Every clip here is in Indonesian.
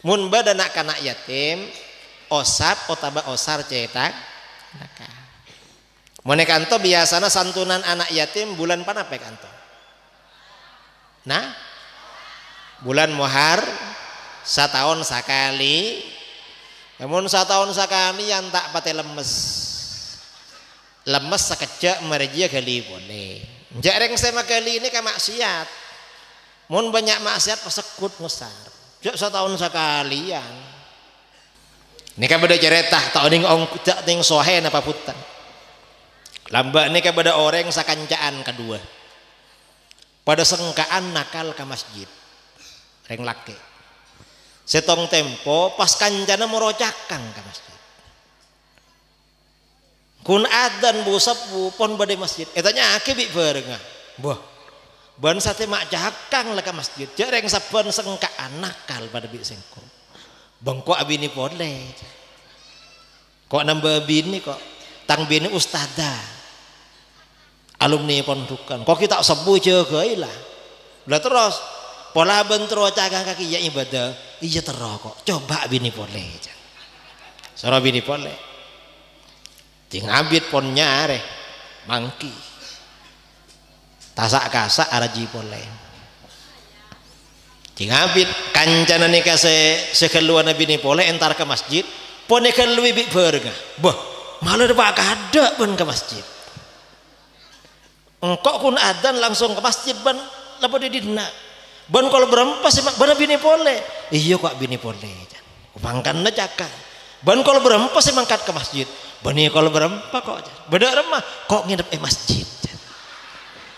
mun bada nak kana yatim osap otaba osar cetak nakal. Mun kanto biasana santunan anak yatim bulan panapek kanto? Nah, bulan Muhar setahun sekali. Namun setahun sekali yang tak pate lemes sekejap merejia kali boleh. Jareng sama kali ini ke maksiat. Mun banyak maksiat pasekut musar. Jak setahun sekali yang. Ini kan beda cerita tak ning ong tak ning sohe napa putan. Lamba ini kan beda orang sakancaan kedua. Pada sengkaan nakal ke masjid. Reng laki. Setong tempo pas kancana merocakkan ke masjid. Kun adzan bu sapu pon bade masjid. Etanya ake bi berenga. Boh. Ban sate mak cakang lah ke masjid. Jareng saben sengkaan nakal pada bi sengko. Bengko abini boleh. Kok nambah bini kok tang bini ustada. Alumni pondukan. Kok kita sebu jaga lah. Lah terus pola bentro cakang kaki ya ibadah. Iya terus kok. Coba bini boleh. Sora bini boleh. Tingabit pon nyare mangki. Tasak kasak araji boleh. Tingabit kancana nikah sekeluar nabi ni boleh entar ke masjid. Pone kelui bik berga. Bah, malah pak kada pun ke masjid. Engkau kun adzan langsung ke masjid ban lapo di dina. Ban kalau berempas ban bini boleh. Iya kok bini boleh. Upangkan cakang. Ban kalau berempas mangkat ke masjid. Bani kalau berempat kok beda remah kok nginep masjid.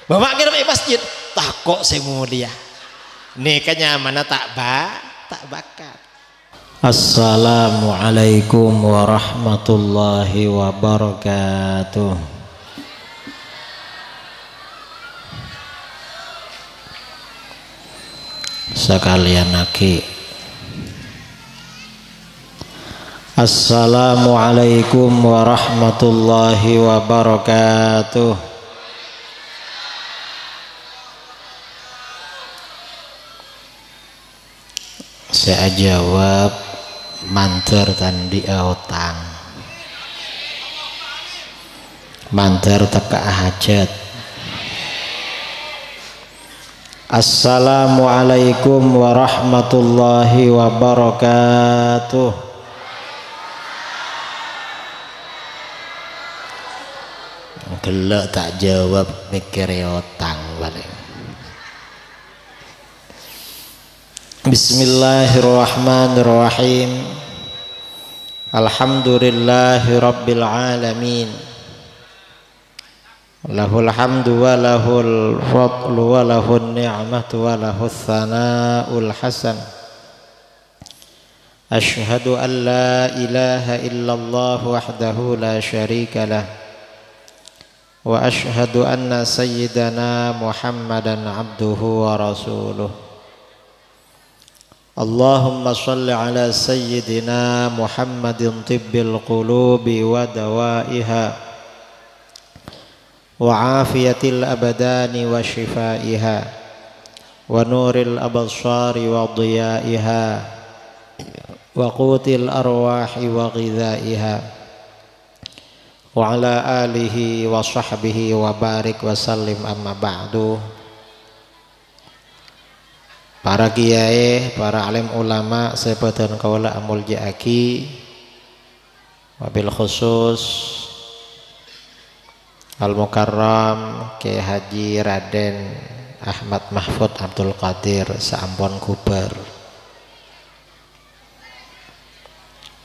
Bapak nginep masjid takok semulia. Nikahnya mana tak bakat. Assalamualaikum warahmatullahi wabarakatuh. Sekalian aki. Assalamualaikum warahmatullahi wabarakatuh. Saya jawab manter tandi aotang. Manter teka hajat. Assalamualaikum warahmatullahi wabarakatuh. Gelak tak jawab mikir otang balik. Bismillahirrahmanirrahim. Alhamdulillahi rabbil alamin. Lahul hamdu wa lahul fadlu wa lahun ni'matu wa lahul thana'ul hasan. Ashhadu an la ilaha illallah wahdahu la syarika lah. Wa ashhadu anna sayyidana Muhammadan abduhu wa rasuluh. Allahumma salli ala sayyidina Muhammadin tibbil qulubi wa dawaiha wa afiyatil abadani wa shifaiha wa nuril absari wa diyaiha wa qutil arwahi wa ghidhaiha wa ala alihi wa sahbihi wa barik wa sallim amma ba'du. Para kiai, para alim ulama sepadan kaula amul jaaki wabil khusus Al-Mukarram Kiai Haji Raden Ahmad Mahfud Abdul Qadir Saampon Kuber.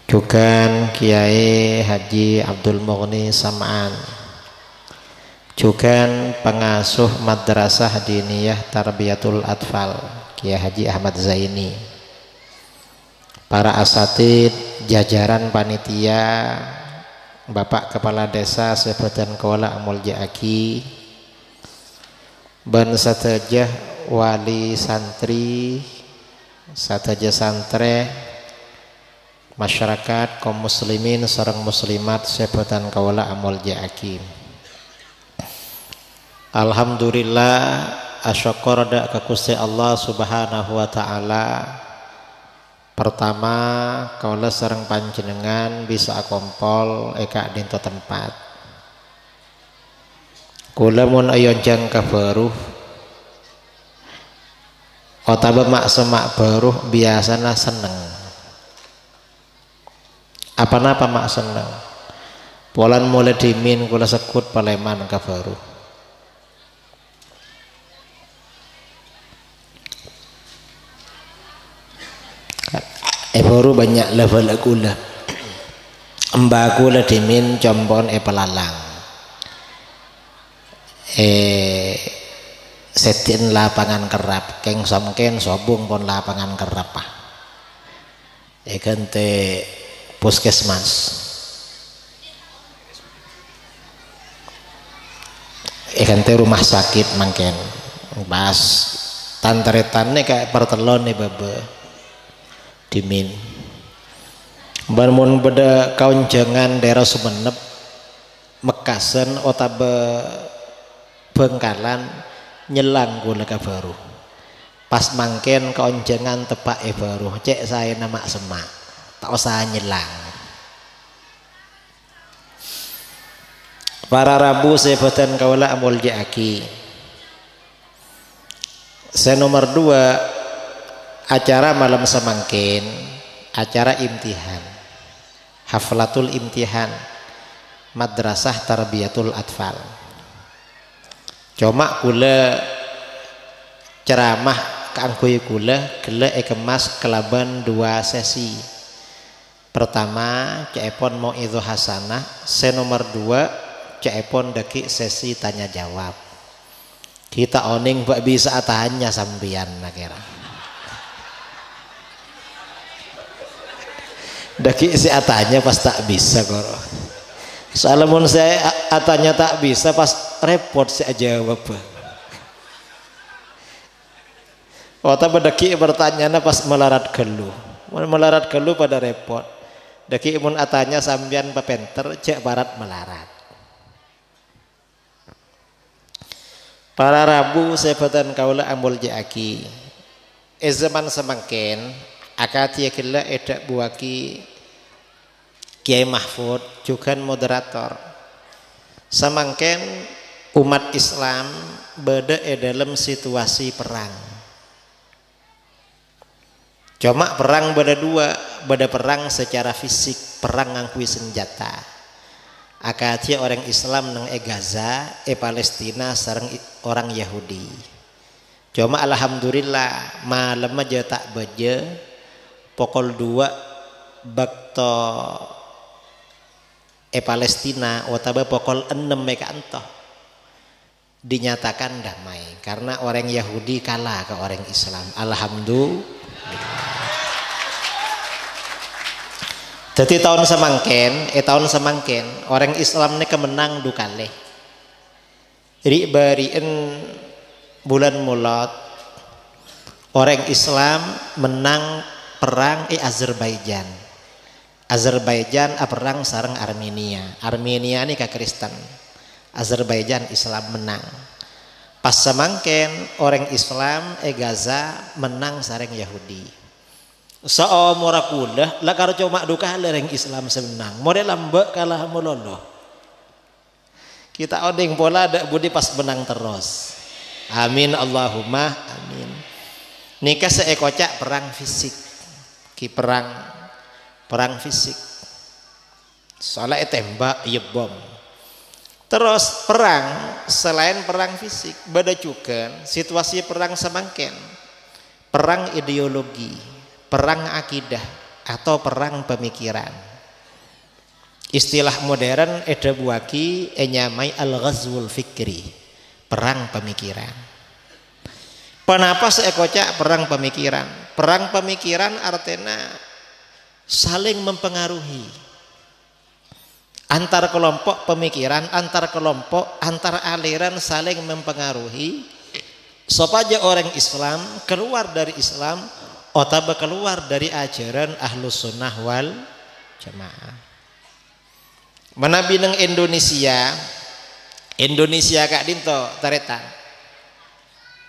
Juga Kiai Haji Abdul Mughni Sam'an. Juga pengasuh Madrasah Diniyah Tarbiyatul Atfal Kiai Haji Ahmad Zaini. Para asatid, jajaran panitia, Bapak Kepala Desa Sepedan Kuala Amul Jaaki, ban satajah wali santri, satajah santre, masyarakat kaum muslimin sareng muslimat Sepedan Kuala Amul Jaaki. Alhamdulillah asyukur da ka Gusti Allah Subhanahu wa taala Pertama, kaula sareng panjenengan bisa kompol eka dinto tempat. Kula mun ayonjang kabaruh otaba mak semak baruh biasana seneng. Apa-apa mak seneng. Polan mulai dimin kula sekut Paleman kabaruh. Baru banyak level gula. Embaku lah dimin combon pelalang. Setin lapangan kerap, keng somken sobung pon lapangan kerap ah. Kente puskesmas. Kente rumah sakit mangken. Pas tanteretannya kayak pertelon nih bebe. Dimin bangun beda kaunjangan daerah Sumenep Mekasen otabe Bengkalan nyelang gula baru pas mangken kaunjangan tepak baru cek saya nama semak tak usah nyelang. Para Rabu sebatan kaula amul jaki. Saya nomor 2 acara malam semangkin, acara imtihan, haflatul imtihan, madrasah tarbiyatul atfal. Cuma kula ceramah kaangkui kula kemas kelaban 2 sesi. Pertama ceepon mau itu hasanah, nomor 2 ceepon daki sesi tanya jawab. Kita oning mbak bisa tanya sambian nakira. Daki si atanya pas tak bisa koro. Soalnya mun saya atanya tak bisa pas repot si jawab. Wata bedaki bertanya pas melarat gelu. Melarat gelu pada repot. Daki mun atanya sambian pepenter cek barat melarat. Para Rabu sebatan kaula ambul jaki. Zaman semangken akati kila edak buaki Kiai Mahfud juga moderator. Samangken umat Islam beda dalam situasi perang. Cuma perang beda 2, beda perang secara fisik, perang ngangkui senjata. Akati orang Islam nang Gaza, Palestina sareng orang Yahudi. Cuma alhamdulillah malam aja tak baja pokol 2 bakto Palestina otaba pokol 6 meka antoh dinyatakan damai karena orang Yahudi kalah ke orang Islam. Alhamdulillah. Jadi tahun semangken orang Islam ini kemenang dukale. Jadi bariin bulan Mulad orang Islam menang perang Azerbaijan. Azerbaijan perang sareng Armenia. Armenia ini ke Kristen. Azerbaijan Islam menang. Pas semangken orang Islam Gaza menang sareng Yahudi. Seumur akulah lah karo cuma duka lereng Islam semenang. Model lambek kalah meloloh. Kita odeng pola ada budi pas menang terus. Amin Allahumma amin. Nikah seekocak perang fisik. Ki perang fisik. Soalnya tembak ya bom. Terus perang selain perang fisik beda juga situasi perang semangken. Perang ideologi, perang akidah atau perang pemikiran. Istilah modern buaki nyamai al-ghazwul fikri, perang pemikiran. Kenapa seekocak perang pemikiran? Perang pemikiran artinya saling mempengaruhi antar kelompok pemikiran, antar kelompok, antar aliran saling mempengaruhi supaya orang Islam keluar dari Islam atau keluar dari ajaran Ahlus Sunnah wal Jamaah. Menabi nang Indonesia kak dinto taretan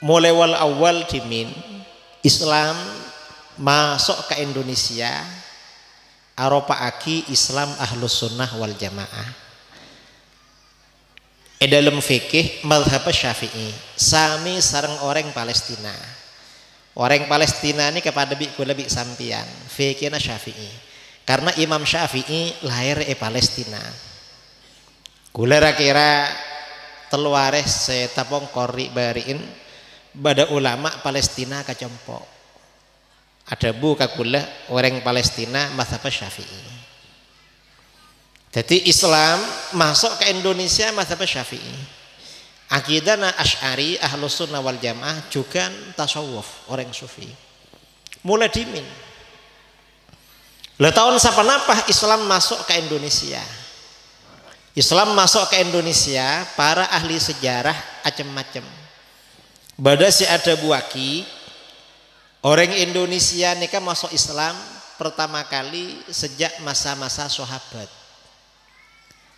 mulai wal awal dimin Islam masuk ke Indonesia aropa aki Islam Ahlus Sunnah wal Jamaah. Dalam fikih mazhab Syafi'i sami sareng orang Palestina. Orang Palestina ini kepada bi kula bi sampian fikihna Syafi'i. Karena Imam Syafi'i lahir Palestina. Kula kira teluare setapong kori bariin bada ulama Palestina kacempok. Ada bu kakula orang Palestina mazhab Syafi'i. Jadi Islam masuk ke Indonesia mazhab Syafi'i. Akidana Asy'ari Ahlus Sunnah wal Jamaah juga tasawuf orang sufi. Mulai dimin. Lah tahun sapanapah Islam masuk ke Indonesia. Islam masuk ke Indonesia, para ahli sejarah macam-macam. Bada si ada buaki orang Indonesia nikah masuk Islam pertama kali sejak masa-masa sahabat.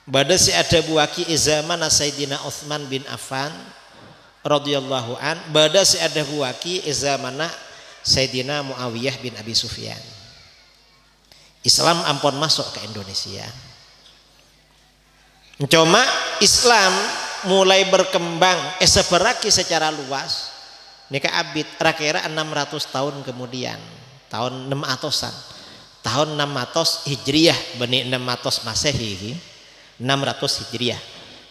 Bada si ada buaki zaman Sayyidina Utsman bin Affan radhiyallahu an, bada si ada buaki zaman Sayyidina Muawiyah bin Abi Sufyan. Islam ampun masuk ke Indonesia. Cuma Islam mulai berkembang seperaki secara luas nikah abid kira 600 tahun kemudian, tahun 600-an, tahun 600 Hijriyah benih 600 Masehi 600 Hijriyah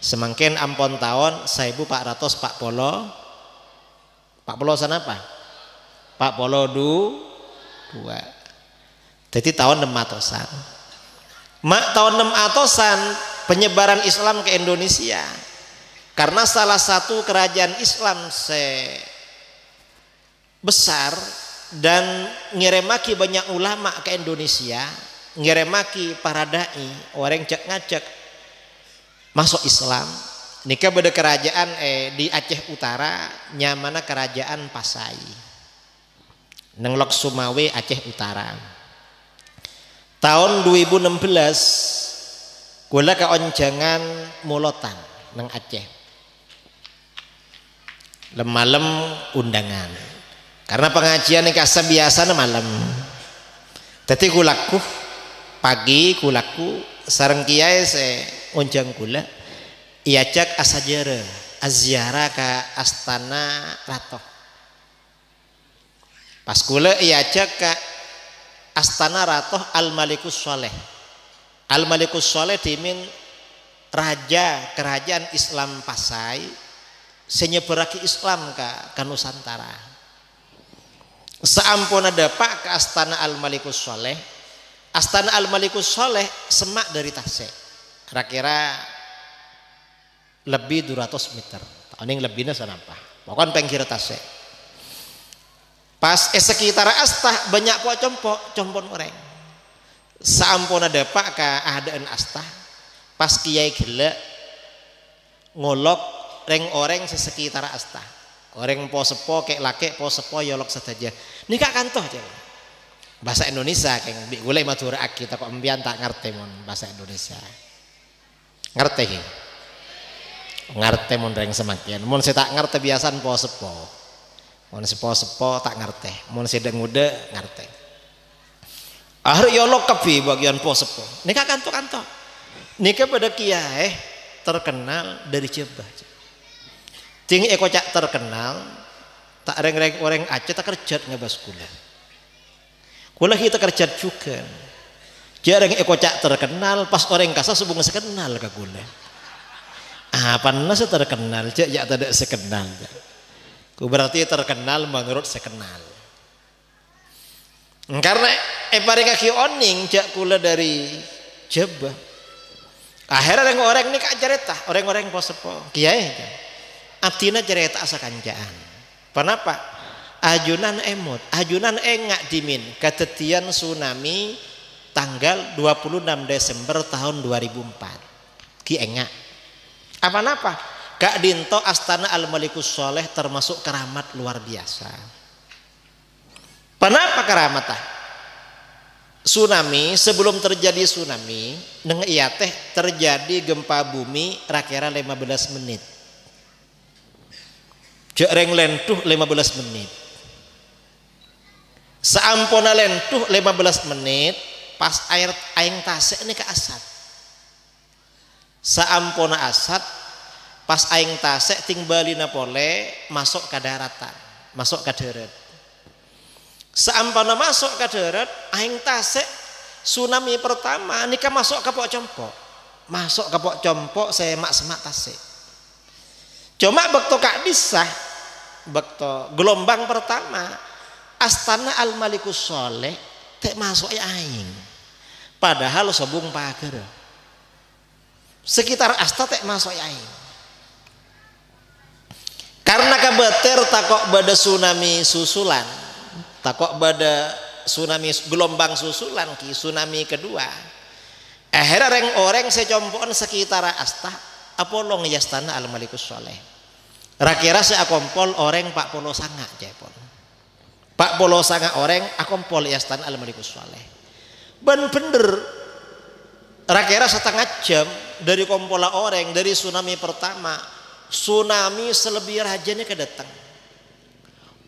semakin ampun tahun 1440 sana apa? 42 jadi tahun 600-an tahun 600-an penyebaran Islam ke Indonesia karena salah satu kerajaan Islam besar dan ngiremaki banyak ulama ke Indonesia, ngiremaki para dai orang cek ngajak masuk Islam nikah beda kerajaan di Aceh Utara nyamana kerajaan Pasai nenglok Sumawe Aceh Utara tahun 2016 kula keonjangan mulotan nang Aceh malam undangan karena pengajian yang kasa biasa malam jadi kulaku pagi kulaku sareng kiai onjang kula iacak asajara aziarah ke Astana Ratoh pas kula iacak ke Astana Ratoh Al-Malikus Sholeh. Al-Malikus Sholeh dimin raja kerajaan Islam Pasai senyeberaki Islam ke Nusantara. Seampun ada pak ke Astana Al-Malikus Sholeh, Astana Al-Malikus Sholeh semak dari Tasik kira-kira lebih 200 meter tahun yang lebihnya sanapa pokoknya pengkir Tasik pas sekitar Astah banyak po compon orang seampun ada pak ke adaan Astah pas kiai gila ngolok orang sesekitar Astah orang po sepo kek laki po sepo yolok saja nikah kantoh aja bahasa Indonesia kayak bi gulai matura kita kok embian tak ngerti mon bahasa Indonesia ngerti ngerti mon reng semakin mon saya tak ngerti biasan po sepo mon sepo tak ngerti mon sedang muda ngerti akhir yolok kepi bagian po sepo nikah kanto nikah pada kiai terkenal dari Jebah ting ekocak terkenal tak reng orang Aceh tak kerja ngebas kula kita kerja juga jarang ekocak terkenal pas orang kasa sebung sekenal ke gula apa nasa terkenal cak ya tidak sekenal ku berarti terkenal menurut sekenal karena paling kaki oning cak kula dari Jebah akhirnya orang ini kak cerita orang-orang posepo kiai abdina cerita asa kanjaan kenapa ajunan emot ajunan engak dimin ketetian tsunami tanggal 26 Desember tahun 2004 ki engak apa-apa Kak Dinto Astana Al-Malikus Sholeh termasuk keramat luar biasa kenapa keramat tsunami sebelum terjadi tsunami dengan iya teh terjadi gempa bumi kira-kira 15 menit jereng lentuh 15 menit Saampuna lentuh 15 menit pas air aing tasik ini ke asat. Saampuna asat pas aing tasik tingbalina pole masuk ke daratan, masuk ke darat. Saampuna masuk ke darat aing tasik tsunami pertama nika masuk ke pok compok. Masuk ke pok compok semak semak tasik. Cuma bekto kak disah bekto gelombang pertama Astana Al-Malikus Sholeh tek masuk aing. Padahal sebung pager. Sekitar asta tek masuk aing. Karena kabeter takok bada tsunami susulan. Takok bada tsunami gelombang susulan ki tsunami kedua. Akhirnya orang secompon sekitar asta apolong yastana Al-Malikus Sholeh. Rakira saya kompol orang 40 sanga jepon. 40 sanga orang akompol yastan Al-Malikus Sholeh. Ben bener rakira setengah jam dari kompola orang dari tsunami pertama, tsunami selebih rajanya kedatang.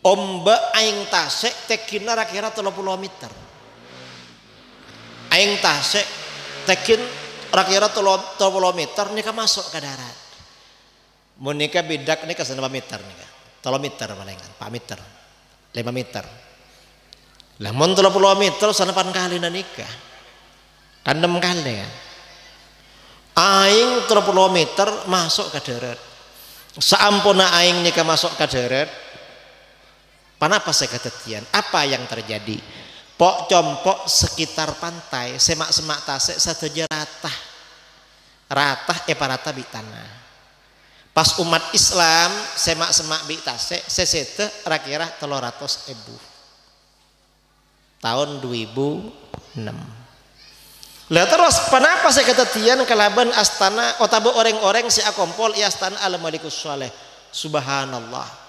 Ombak aing tasek tekina rakira 30 meter. Aing tasek tekin rakira 30 meter nika masuk ke darat. Mun nika bidak nika 1 meter nika. 3 meter palingan, 4 meter. 5 meter. Lah mun 30 meter sanepan kali nikah. Kan 6 kali kan. Aing 30 meter masuk ke darat. Saampuna aing nikah masuk ke darat. Panapa seketetian? Apa yang terjadi? Pok compok sekitar pantai, semak-semak tasik sateja ratah. Ratah parata bi tanah. Pas umat Islam semak-semak bi tasik sesete rakira 300.000 tahun 2006. Lah terus kenapa saya ketetian kalaban astana otabo orang-orang si akompol astana Al-Malikus Sholeh. Subhanallah.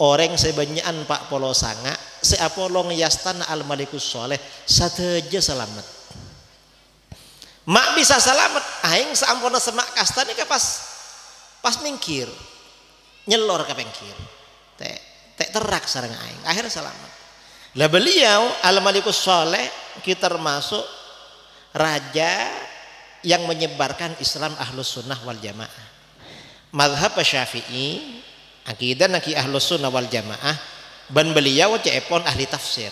Orang sebanyakan Pak Polo Sanga si apolong yastana Al-Malikus Sholeh sateja selamat. Mak bisa selamat aing saampuna semak kastana ke pas mingkir nyelor ke pengkir tek terak sareng aing akhirnya selamat. Lah beliau Al-Malikus Sholeh kita termasuk raja yang menyebarkan Islam Ahlus Sunnah wal Jamaah. Mazhab Syafi'i akidah naki Ahlus Sunnah wal Jamaah ban beliau cepon ahli tafsir,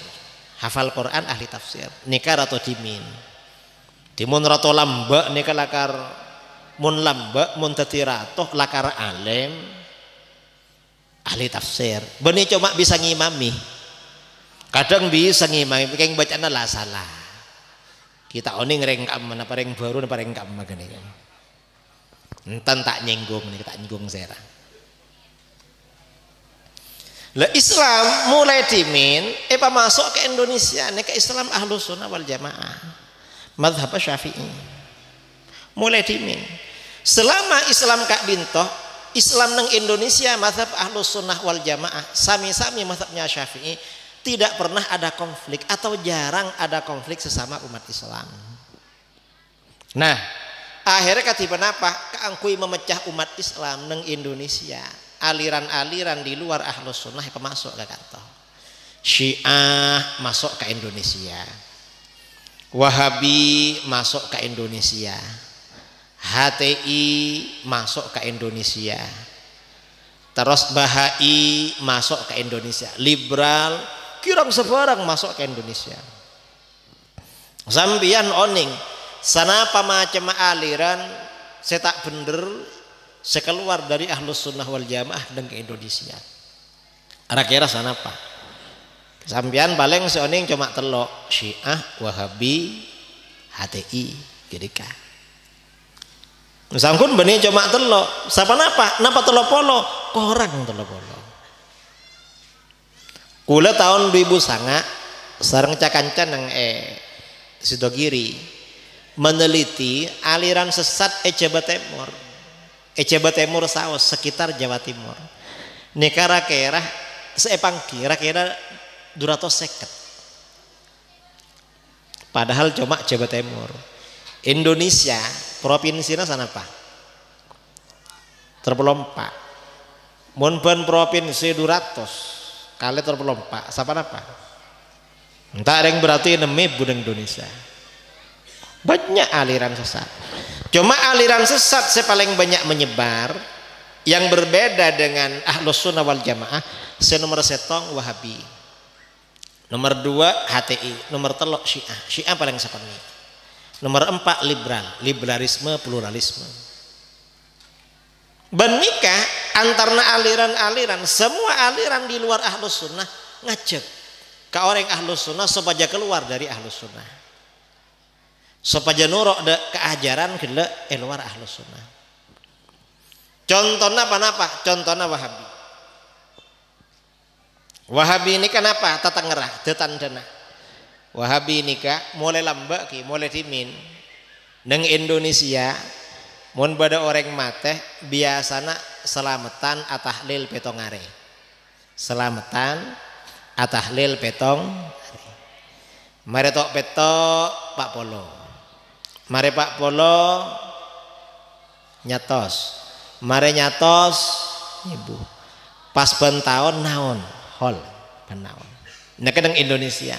hafal Quran ahli tafsir. Nika rato timun rato lamba nika lakar mun lamba mun tatirato lakar alim ahli tafsir. Beni cuma bisa ngimami. Kadang bisa ngimami keng bacana lah salah. Kita oning rengkam mana pareng baru apa rengkam magani. Entan tak nyinggung nih tak nyinggung zera. Lah Islam mulai dimin masuk ke Indonesia nih ke Islam Ahlus Sunnah wal Jamaah. Mazhab Syafi'i. Mulai dimin. Selama Islam Kak Bintoh Islam nang Indonesia mazhab Ahlus Sunnah wal Jamaah sami-sami mazhabnya Syafi'i tidak pernah ada konflik atau jarang ada konflik sesama umat Islam. Nah akhirnya katiban apa keangkui memecah umat Islam nang Indonesia. Aliran-aliran di luar Ahlus Sunnah masuk ke kantor. Syiah masuk ke Indonesia, Wahabi masuk ke Indonesia, HTI masuk ke Indonesia, terus Bahai masuk ke Indonesia, liberal kirang sebarang masuk ke Indonesia. Sambian oning sana macam aliran saya tak bener saya keluar dari Ahlus Sunnah wal Jamaah dan ke Indonesia. Kira-kira sana apa? Sambian paling seoning cuma telok Syiah, Wahabi, HTI, Gerika. Sangkun benih cuma telok. Siapa napa telok polo? Korang telok polo. Kula tahun 2009 sareng cakancan yang Sidogiri meneliti aliran sesat Jawa Timur. Jawa Timur saos sekitar Jawa Timur. Nika kira seepang kira-kira 250. Padahal cuma Jawa Timur. Indonesia provinsinya sana apa? Terpelompak. Mun ban provinsi 200 kali terpelompak. Siapa apa? Entah yang berarti nemi budeng Indonesia. Banyak aliran sesat. Cuma aliran sesat yang paling banyak menyebar yang berbeda dengan Ahlus Sunnah wal Jamaah, nomor setong Wahabi, nomor 2 HTI, nomor 3 Syiah. Syiah paling sekoni. Nomor 4 liberalisme, pluralisme. Benikah antarna aliran-aliran, semua aliran di luar Ahlus Sunnah ngajak ke orang Ahlus Sunnah supaya keluar dari Ahlus Sunnah, supaya nurut ke ajaran keluar Ahlus Sunnah. Contohnya apa? Contohnya Wahabi. Wahabi ini kenapa? Tata ngerah, tetandana. Wahabi ini kak mulai lambak ki, mulai timin. Neng Indonesia, mun bada orang mate biasana selamatan atahlil petongare. Selamatan atahlil petong. Mari tok petok Pak Polo. Mari Pak Polo nyatos. Mari nyatos ibu. Pas bentaun naon hol benaon. Nah kadang Indonesia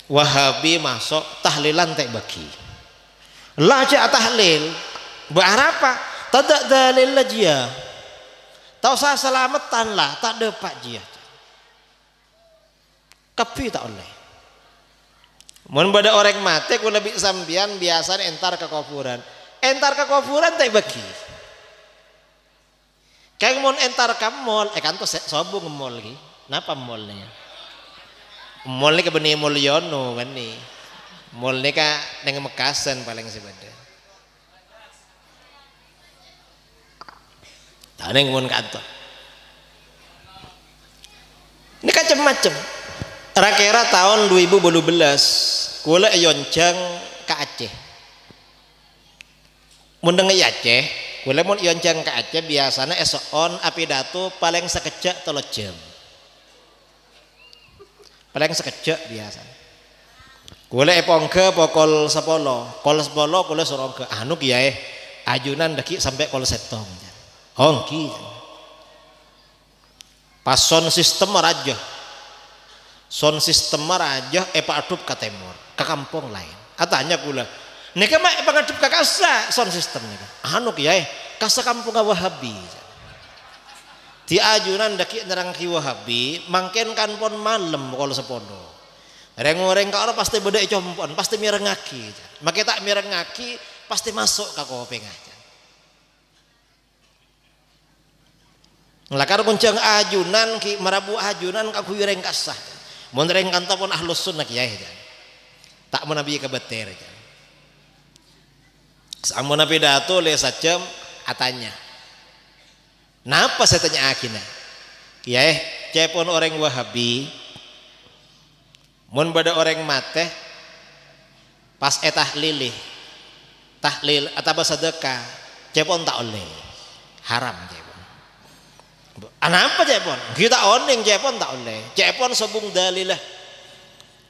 Wahabi masuk tahlilan tak bagi. Laja tahlil berapa? Tak dalil aja. Tahu saya selamatan lah, tak dapat dia. Tapi tak oleh. Mun bada orang mati ku lebih sambian biasa entar ke kuburan. Entar ke kuburan tak bagi. Kayak mun entar ke mall, kan tuh sobung mall lagi. Napa mallnya? Mall ni ke Beni Mulyono kan ni. Mall ni ka neng Mekasan paling sebeda. Tak neng mun kantor. Ini kan macam-macam. Rakera tahun 2012 kula yoncang ke Aceh. Mun dengar Aceh, kula mun yoncang ke Aceh biasanya esokon api datu paling sekejap 3 jam. Paling sekejap biasa. Kula epongke pokol 10. Kol 10 kula suruh ke anu kiai ajunan deki sampai kol setong. Ongki. Pas sound system raja. Sound system raja pak adup ke timur, ke kampung lain. Katanya kula, nika mak pangadup ke kasa sound system nika. Anu kiai, kasa kampung Wahabi. Di ajunan daki nerang ki Wahabi, mangken kan pon malam kalau sepodo. Reng-reng ka pasti beda compon, pasti mirengaki. Make tak mirengaki pasti masuk ke kopeng aja. Lakar kuncang ajunan ki marabu ajunan ka kuyureng kasah. Mun reng kanta pun Ahlus Sunnah kiai aja. Tak mau nabi ke beter aja. Samun nabi datu le sajam atanya. Napa saya tanya akina? Kiai, cepon orang Wahabi. Mun bada orang mate pas tahlil atau sedekah, cepon tak oleh. Haram cepon. Anapa cepon? Kita oning cepon tak oleh. Cepon sobung dalilah.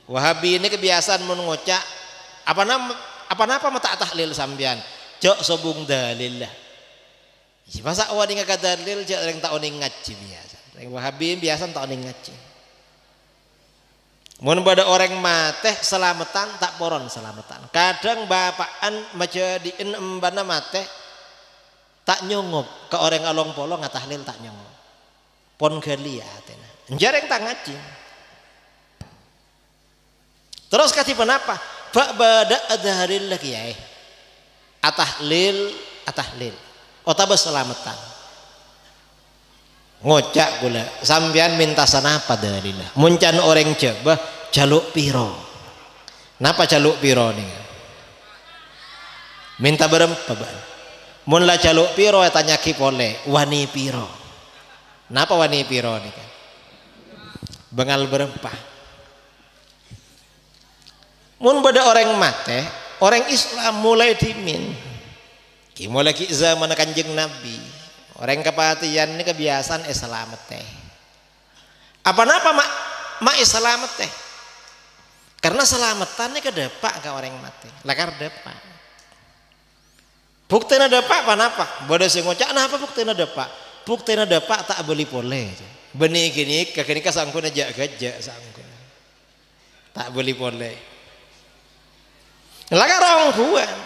Wahabi ini kebiasaan mengucap apa mata tahlil sambian. Jok sobung dalilah. Masa awak dengan dalil jok orang tak oning ngaji biasa. Orang Wahabi biasa tak oning ngaji. Mun pada orang mate selamatan tak poron selamatan. Kadang bapaan majadiin embana mate tak nyongop ke orang along polo ngatahlil tak nyongop. Pon gelia atena. Jarang tak ngaji. Terus kati penapa? Pak bada adharil lagi ya. Atahlil. Otaba selamatan. Ngocak gula. Sambian minta sana apa dalillah. Muncan orang coba jaluk piro. Napa jaluk piro nih? Minta berempa. Mun la jaluk piro tanya kipole wani piro. Napa wani piro nih kan? Bengal berempah. Mun pada orang mate, orang Islam mulai dimin. Mulai ki zaman Kanjeng Nabi. Orang kepatian ini kebiasaan selamat teh. Apa napa mak selamat teh? Karena selamatan ini kedepak ke orang mati. Lakar depak. Bukti depak apa napa? Bodoh sing ngocak napa bukti depak? Bukti depak tak boleh boleh. Benih gini kakini kasangkun aja gajah sangkun. tak boleh. Lakarong buan.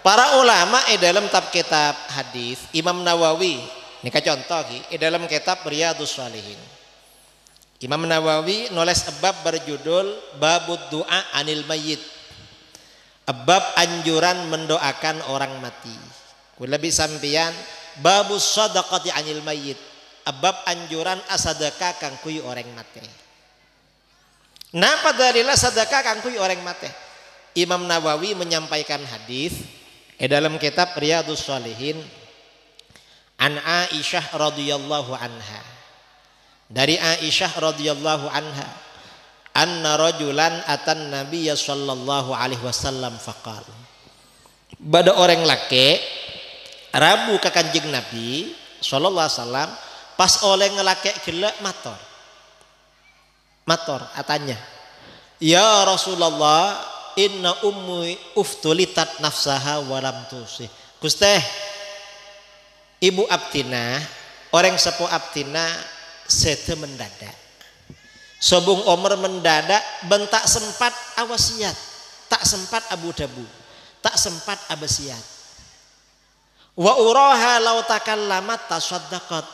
Para ulama dalam kitab hadis Imam Nawawi, ini contoh dalam kitab Riyadhus Shalihin. Imam Nawawi nulis bab berjudul Babud Du'a Anil Mayyit. Bab anjuran mendoakan orang mati. Lebih sampian babus shadaqati anil mayyit. Bab anjuran asadaka kang kuy orang mati. Napa dalilah sedekah kang kuy orang mati? Imam Nawawi menyampaikan hadis dalam kitab Riyadhus Shalihin an Aisyah radhiyallahu anha. Dari Aisyah radhiyallahu anha, anna rajulan atan nabiyya sallallahu alaihi wasallam faqal. Bada orang laki rabu ka Kanjeng Nabi sallallahu alaihi wasallam pas oleh ngelake gelek mator atanya, ya Rasulullah, inna ummi uftulitat nafsaha walam tusih. Gusti, ibu Abtina, orang sepuh Abtina sete mendadak. Sobung Omar mendadak bentak sempat awasiat, tak sempat abu dabu, tak sempat abasiat. Wa uraha law takallamat tasaddaqat.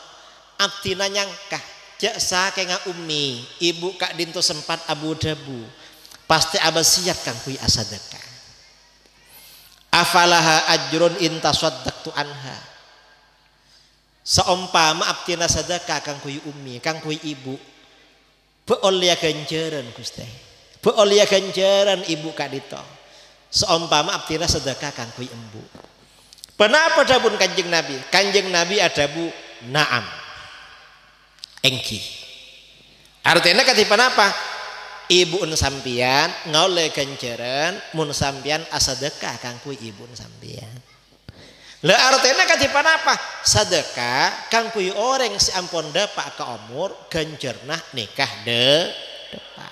Abtina nyangkah jaksa kenga ummi, ibu kak dinto sempat abu dabu, pasti abasiat kang kui asadaka. Afalaha ajrun intasaddaqtu anha. Seumpama abtina sedekah kang kui ummi, kang kui ibu, beolia ganjaran Gusti, beolia ganjaran ibu kak dito. Seumpama abtina sedekah kang kui embu. Kenapa dabun Kanjeng Nabi? Kanjeng Nabi adabu naam, engki. Artinya katipan apa? Ibu sampian ngoleh ganjaran, mun sampian asadekah kang kui ibu sampian. Lah artinya katipan apa? Sedekah kang kui orang si ampun dapat ke umur ganjarnah nikah depa.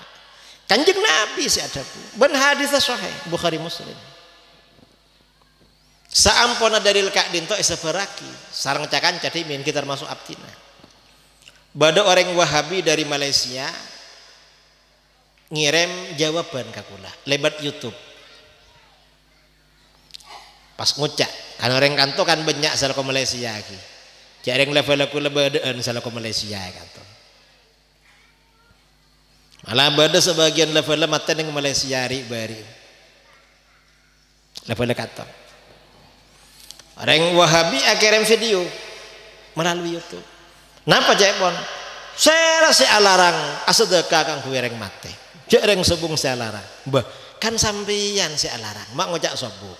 Kanjeng Nabi si adabu. Ben hadis sahih Bukhari Muslim. Saampona dari kak dinto isabaraki sareng cakan jadi min kita termasuk abtina. Bada orang Wahabi dari Malaysia ngirim jawaban kakula lebat YouTube. Pas ngucak kan orang kanto kan banyak salah ke Malaysia lagi. Jarang level aku lebadaan salah ke Malaysia kanto. Malah bada sebagian level mata yang Malaysia hari bari. Level kanto. Orang Wahabi akirim video melalui YouTube. Napa jepon? Saya rasa alarang asadekah kang kuwereng mate. Jarang sobung saya larang. Bah kan sampeyan saya larang. Mak ngocak sobung.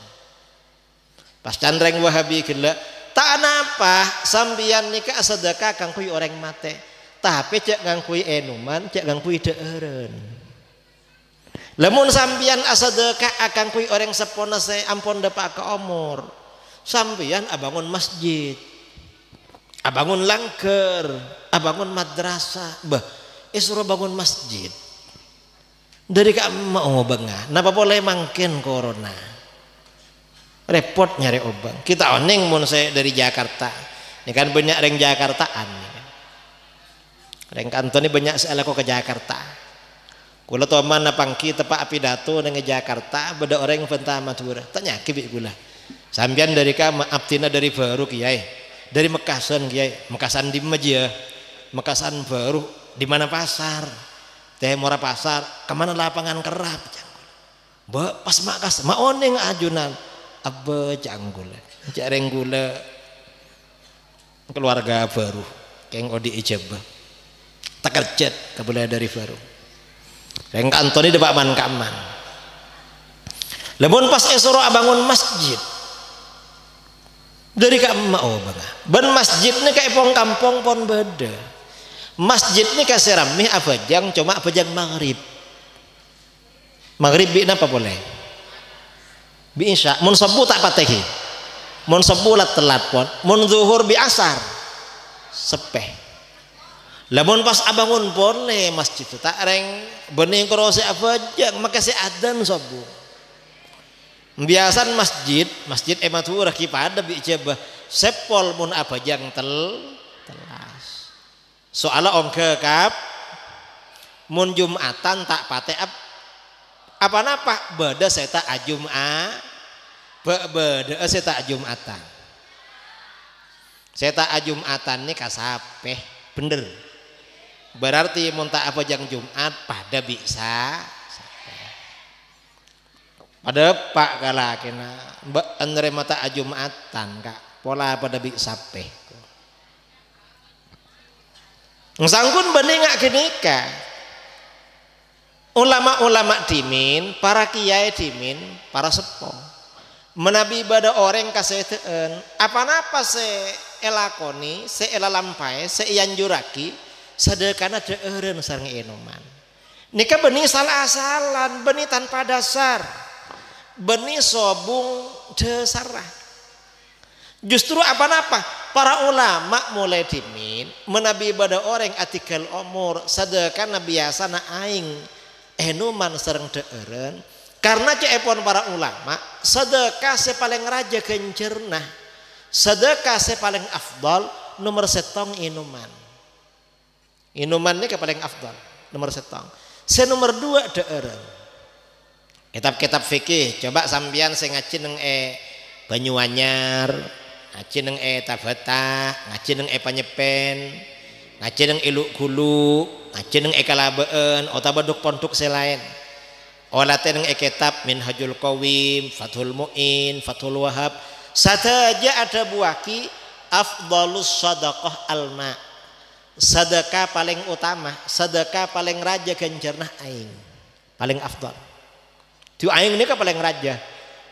Pas candreng Wahabi gila tak napa sambian nikah sedekah kang kui orang mate tapi cek kang kui enuman cek kang kui deeren lamun sambian asadekah akan kui orang sepona saya ampun dapat ke umur sambian abangun masjid abangun langker abangun madrasah bah isro bangun masjid dari kak mau bengah napa boleh mangkin corona repot nyari obang kita oning mun saya dari Jakarta ini kan banyak reng Jakartaan reng kantoni banyak saya ke Jakarta kula to mana pangki tepak pidato nang Jakarta beda orang fanta matura tanya kibik kula sampean dari ka abtina dari baru kiai dari Mekasan kiai Mekasan di Meja Mekasan baru di mana pasar teh mora pasar kemana lapangan kerap mbak pas makas ma oning ajunan abah canggula jareng gula keluarga baru keng odi ijabah tak kerjat kabula dari baru reng kantoni depak man kaman lemun pas esoro abangun masjid dari ka mau bangga ben masjid ini kayak pong kampung pon beda masjid ini kasih ramih abajang cuma abajang maghrib bi napa boleh bi isya mun subuh tak patehi mun subuh lat telat pon mun zuhur bi asar sepeh lamun pas abangun boleh masjid tu tak reng bening krose abajang makasih adzan subuh biasan masjid ematur ki pada bi jabah sepol mun abajang telas soalnya ongke kap mun jumatan tak pate Apa napa? Bada seta ajum'a, bada seta ajum'atan. Seta ajum'atan ini kasapeh, bener. Berarti munta apa jang Jumat pada bisa. Pada pak kalakina mbak andre mata ajum'atan kak pola pada bisa peh. Sangkun beningak kenika. Ulama-ulama dimin, para kiai dimin, para sepo menabi pada orang kaseteun apa-apa se elakoni, se elalampai, se ianjuraki sedekana deureun sareng enoman. Nika benih salah-asalan, benih tanpa dasar, benih sobung desarah. Justru apa-apa para ulama mulai dimin menabi pada orang atikal umur sedekana biasana aing enuman sareng deureun karena ceepon para ulama sedekah paling raja kencerna, sedekah paling afdal nomor setong inuman. Inuman ini paling afdal nomor setong. Nomor 2 deureun. Kitab-kitab fikih coba sambian sing ngaji neng Banyuanyar, ngaji neng Tabata, ngaji neng Panyepen, ngaji neng Iluk Gulu, ngaji neng Kalabeun, otabaduk pondok selain. Olate neng kitab Minhajul Qawim, Fathul Muin, Fathul Wahab, sadaja ada buaki afdalus sadaqah alma. Sedekah paling utama, sedekah paling raja ganjarna aing. Paling afdal. Tu aing ini kan paling raja.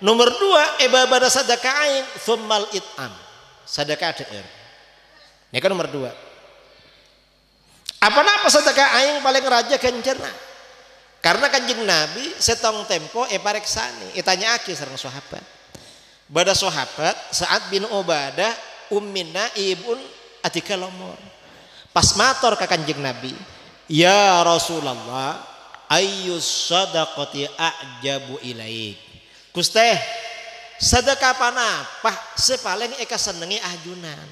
Nomor 2 ibadah sedekah aing tsummal it'am. Sedekah deur. Ini kan nomor 2. Apa sedekah aing paling raja ganjarna? Karena Kanjeng Nabi setong tempo pareksani itanyaake sareng sahabat. Bada sahabat Sa'ad bin Ubadah ummina ibun atikal umur. Pas matur ka Kanjeng Nabi, ya Rasulullah, ayyus sadaqati a'jabu ilaik. Gusti, sedekah panapa sepaling eka senengi ajunan.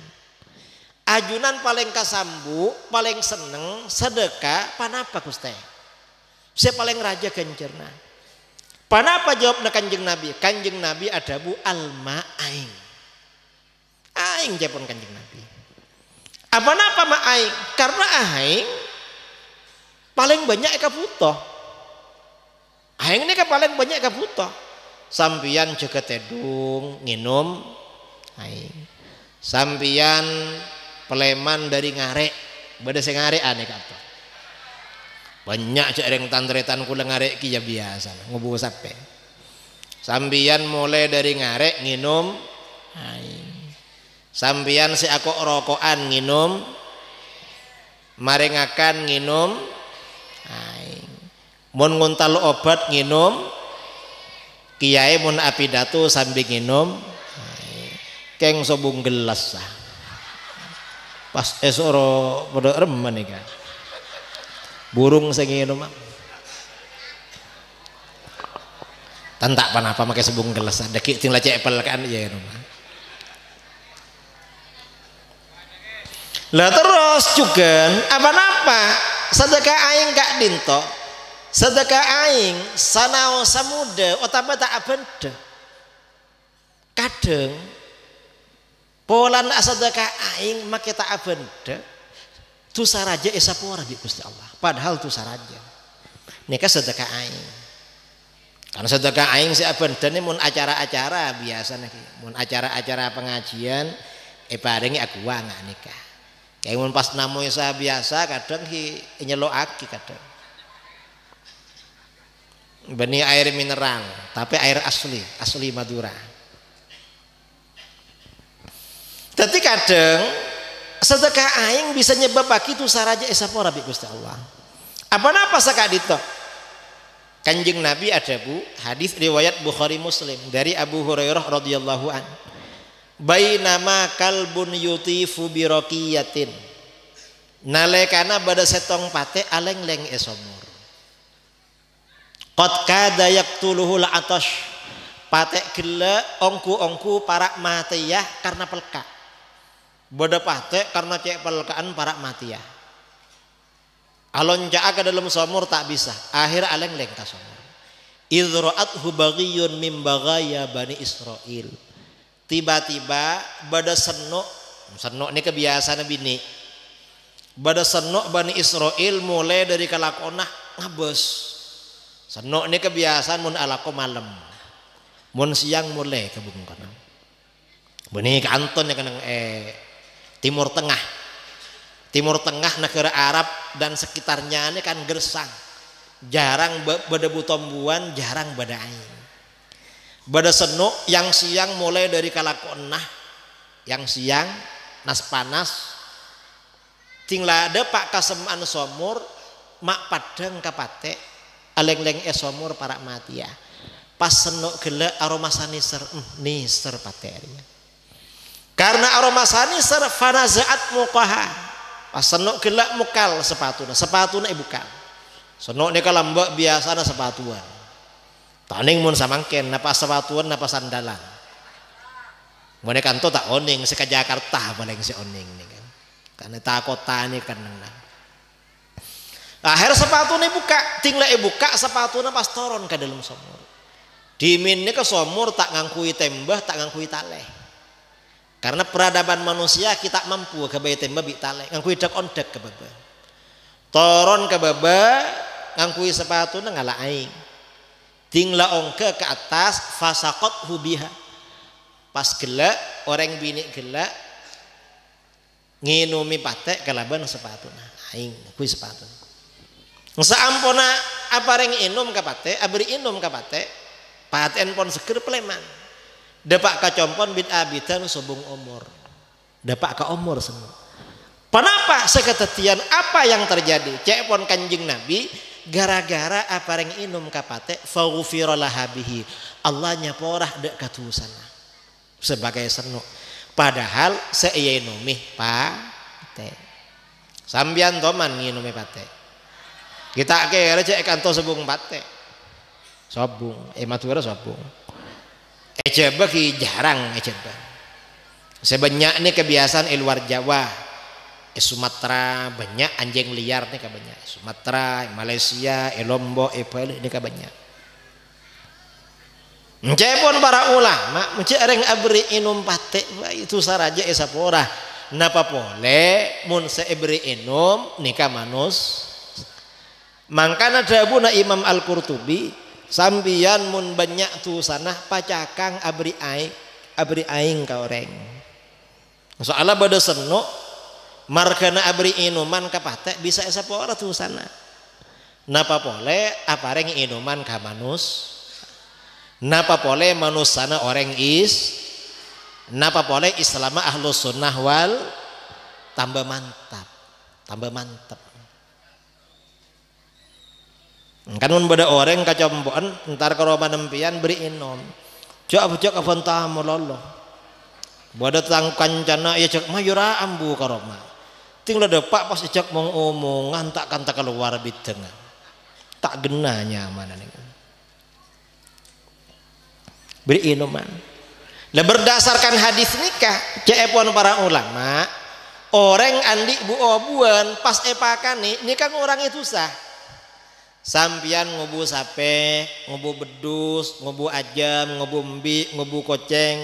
Ajunan paling kasambu, paling seneng sedekah panapa Gusti? Sepaling raja kencerna. Panapa jawab Kanjeng Nabi? Kanjeng Nabi adabu alma aing. Aing jawab Kanjeng Nabi. Apa-apa ma aing? Karena aing paling banyak eka butuh. Aing ini paling banyak eka butuh. Sampian jaga tedung nginum aing. Sampian peleman dari ngarek. Bada sing ngarek aneh kata. Banyak cereng tantretan kula ngarek ki ya biasa ngubu sape. Sampian mulai dari ngarek nginum aing. Sampian si aku rokokan nginum, marengakan nginum, aing. Mun nguntal obat nginum, kiai mun apidatu sambil nginum, aing. Keng sobung gelas lah. Pas esoro pada remen nih kan, burung saya nginum. Tantak panapa pakai sobung gelas, dekik tinggal cepel kan ya rumah. Lah terus juga apa-apa sedekah aing kak dinto sedekah aing sanau samuda otama tak abenda kadang polan sedekah aing make tak abenda tu saraja esapora di Gusti Allah padahal tu saraja nika sedekah aing karena sedekah aing si abenda ini mun acara-acara biasa nih mun acara-acara pengajian paringi aku nggak nikah. Kayak mun pas namu saya biasa kadang nyelokake kadang. Benih air mineral, tapi air asli Madura. Tapi kadang sedekah aing bisa nyebabake itu saraja esapora bi Gusti Allah. Apa sakadito? Kanjeng Nabi ada bu hadis riwayat Bukhari Muslim dari Abu Hurairah radhiyallahu an. Bainama kalbun yutifu birokiyatin nalekana bada setong pate aleng-leng esomur qad kada yaqtuluhu la'atash pate gila ongku parak matiyah karena pelka bada pate karena cek pelkaan parak matiyah alon ja'a ke dalam somur tak bisa akhir aleng-leng ka somur idra'athu baghiyun min baghaya Bani Israil. Tiba-tiba bada senok ini kebiasaan bini. Bada senok Bani Israil mulai dari kalakonah ngabes. Senok ini kebiasaan mun alako malam. Mun siang mulai kebungkana. Bani kanton ya kenang Timur Tengah. Timur Tengah negara Arab dan sekitarnya ini kan gersang. Jarang bada butombuan, jarang bada aing. Bada senuk yang siang mulai dari kalakonah. Yang siang nas panas. Tinggal ada pak kasemaan somur mak padang kapate aleng-leng somur para mati ya. Pas senuk gele aroma saniser niser paterinya. Karena aroma saniser fanazaat muqaha. Pas senuk gelak mukal sepatuna ibukal. Senuk ni kalau mbak biasa na sepatuan. Taning mun samangken napa sepatuan napa sandalan. Mun kanto tak oning seka Jakarta paling si oning ni kan. Karena ta kota ni kan nang. Akhir sepatune buka, tinggal buka sepatuna pas toron ke dalam sumur. Dimin ni ke sumur tak ngangkui tembah, tak ngangkui taleh. Karena peradaban manusia kita mampu ke bayi tembak bi tale ngangkui dak ondek ke baba. Toron ke baba ngangkui sepatu nang ngala aing. Tingla ongke ke atas fasaqat hubiha. Pas gelak orang bini gelak nginumi patek kalaban sepatu nah aing ngangkui sepatu. Saampuna apa reng inum ka patek abri inum ka patek paten pon seger pleman. Dapak kacompon bin abidan sobong umur. Dapak ka umur semua. Kenapa seketetian apa yang terjadi? Cek pon kanjeng Nabi gara-gara apa reng inum kapate faghfira lahabihi. Allah nyaporah dek katusana. Sebagai senuk. Padahal seiye numih pate. Sambian toman nginumi pate. Kita kira cek kanto sobong pate. Sobong, matura sobong. Ejeba ki jarang ejeba. Sebanyak nih kebiasaan luar Jawa, Sumatera banyak anjing liar nih banyak. Sumatera, Malaysia, Lombok, Bali nih banyak. Cepon para ulama, mencereng abri inum pate itu saraja esapora. Napa pole mun seebri inum nikah manus. Mangkana dabuna Imam Al-Qurtubi. Sambian mun banyak tu sana pacakang abri aing ka oreng. Soalnya bada senuk margana abri inuman ka pate bisa esapora tu sana. Napa pole apareng inuman ka manus. Napa pole manus sana orang napa pole Islam ahlus sunnah wal tambah mantap. Kan mun bada orang kacompoan entar ka roma nempian beri inom. Cok avanta mololo. Bada tang kancana ya cok mayura ambu ka roma. Tinggal depak pas cok mong omongan tak kanta keluar bideng. Tak gena nyaman nih. Beri inuman. Lah berdasarkan hadis nikah cepon para ulama orang andi buobuan pas epakan nih nikah orang itu sah. Sampian ngobu sape, ngobu bedus, ngobu ajam, ngobu mbi, ngobu koceng.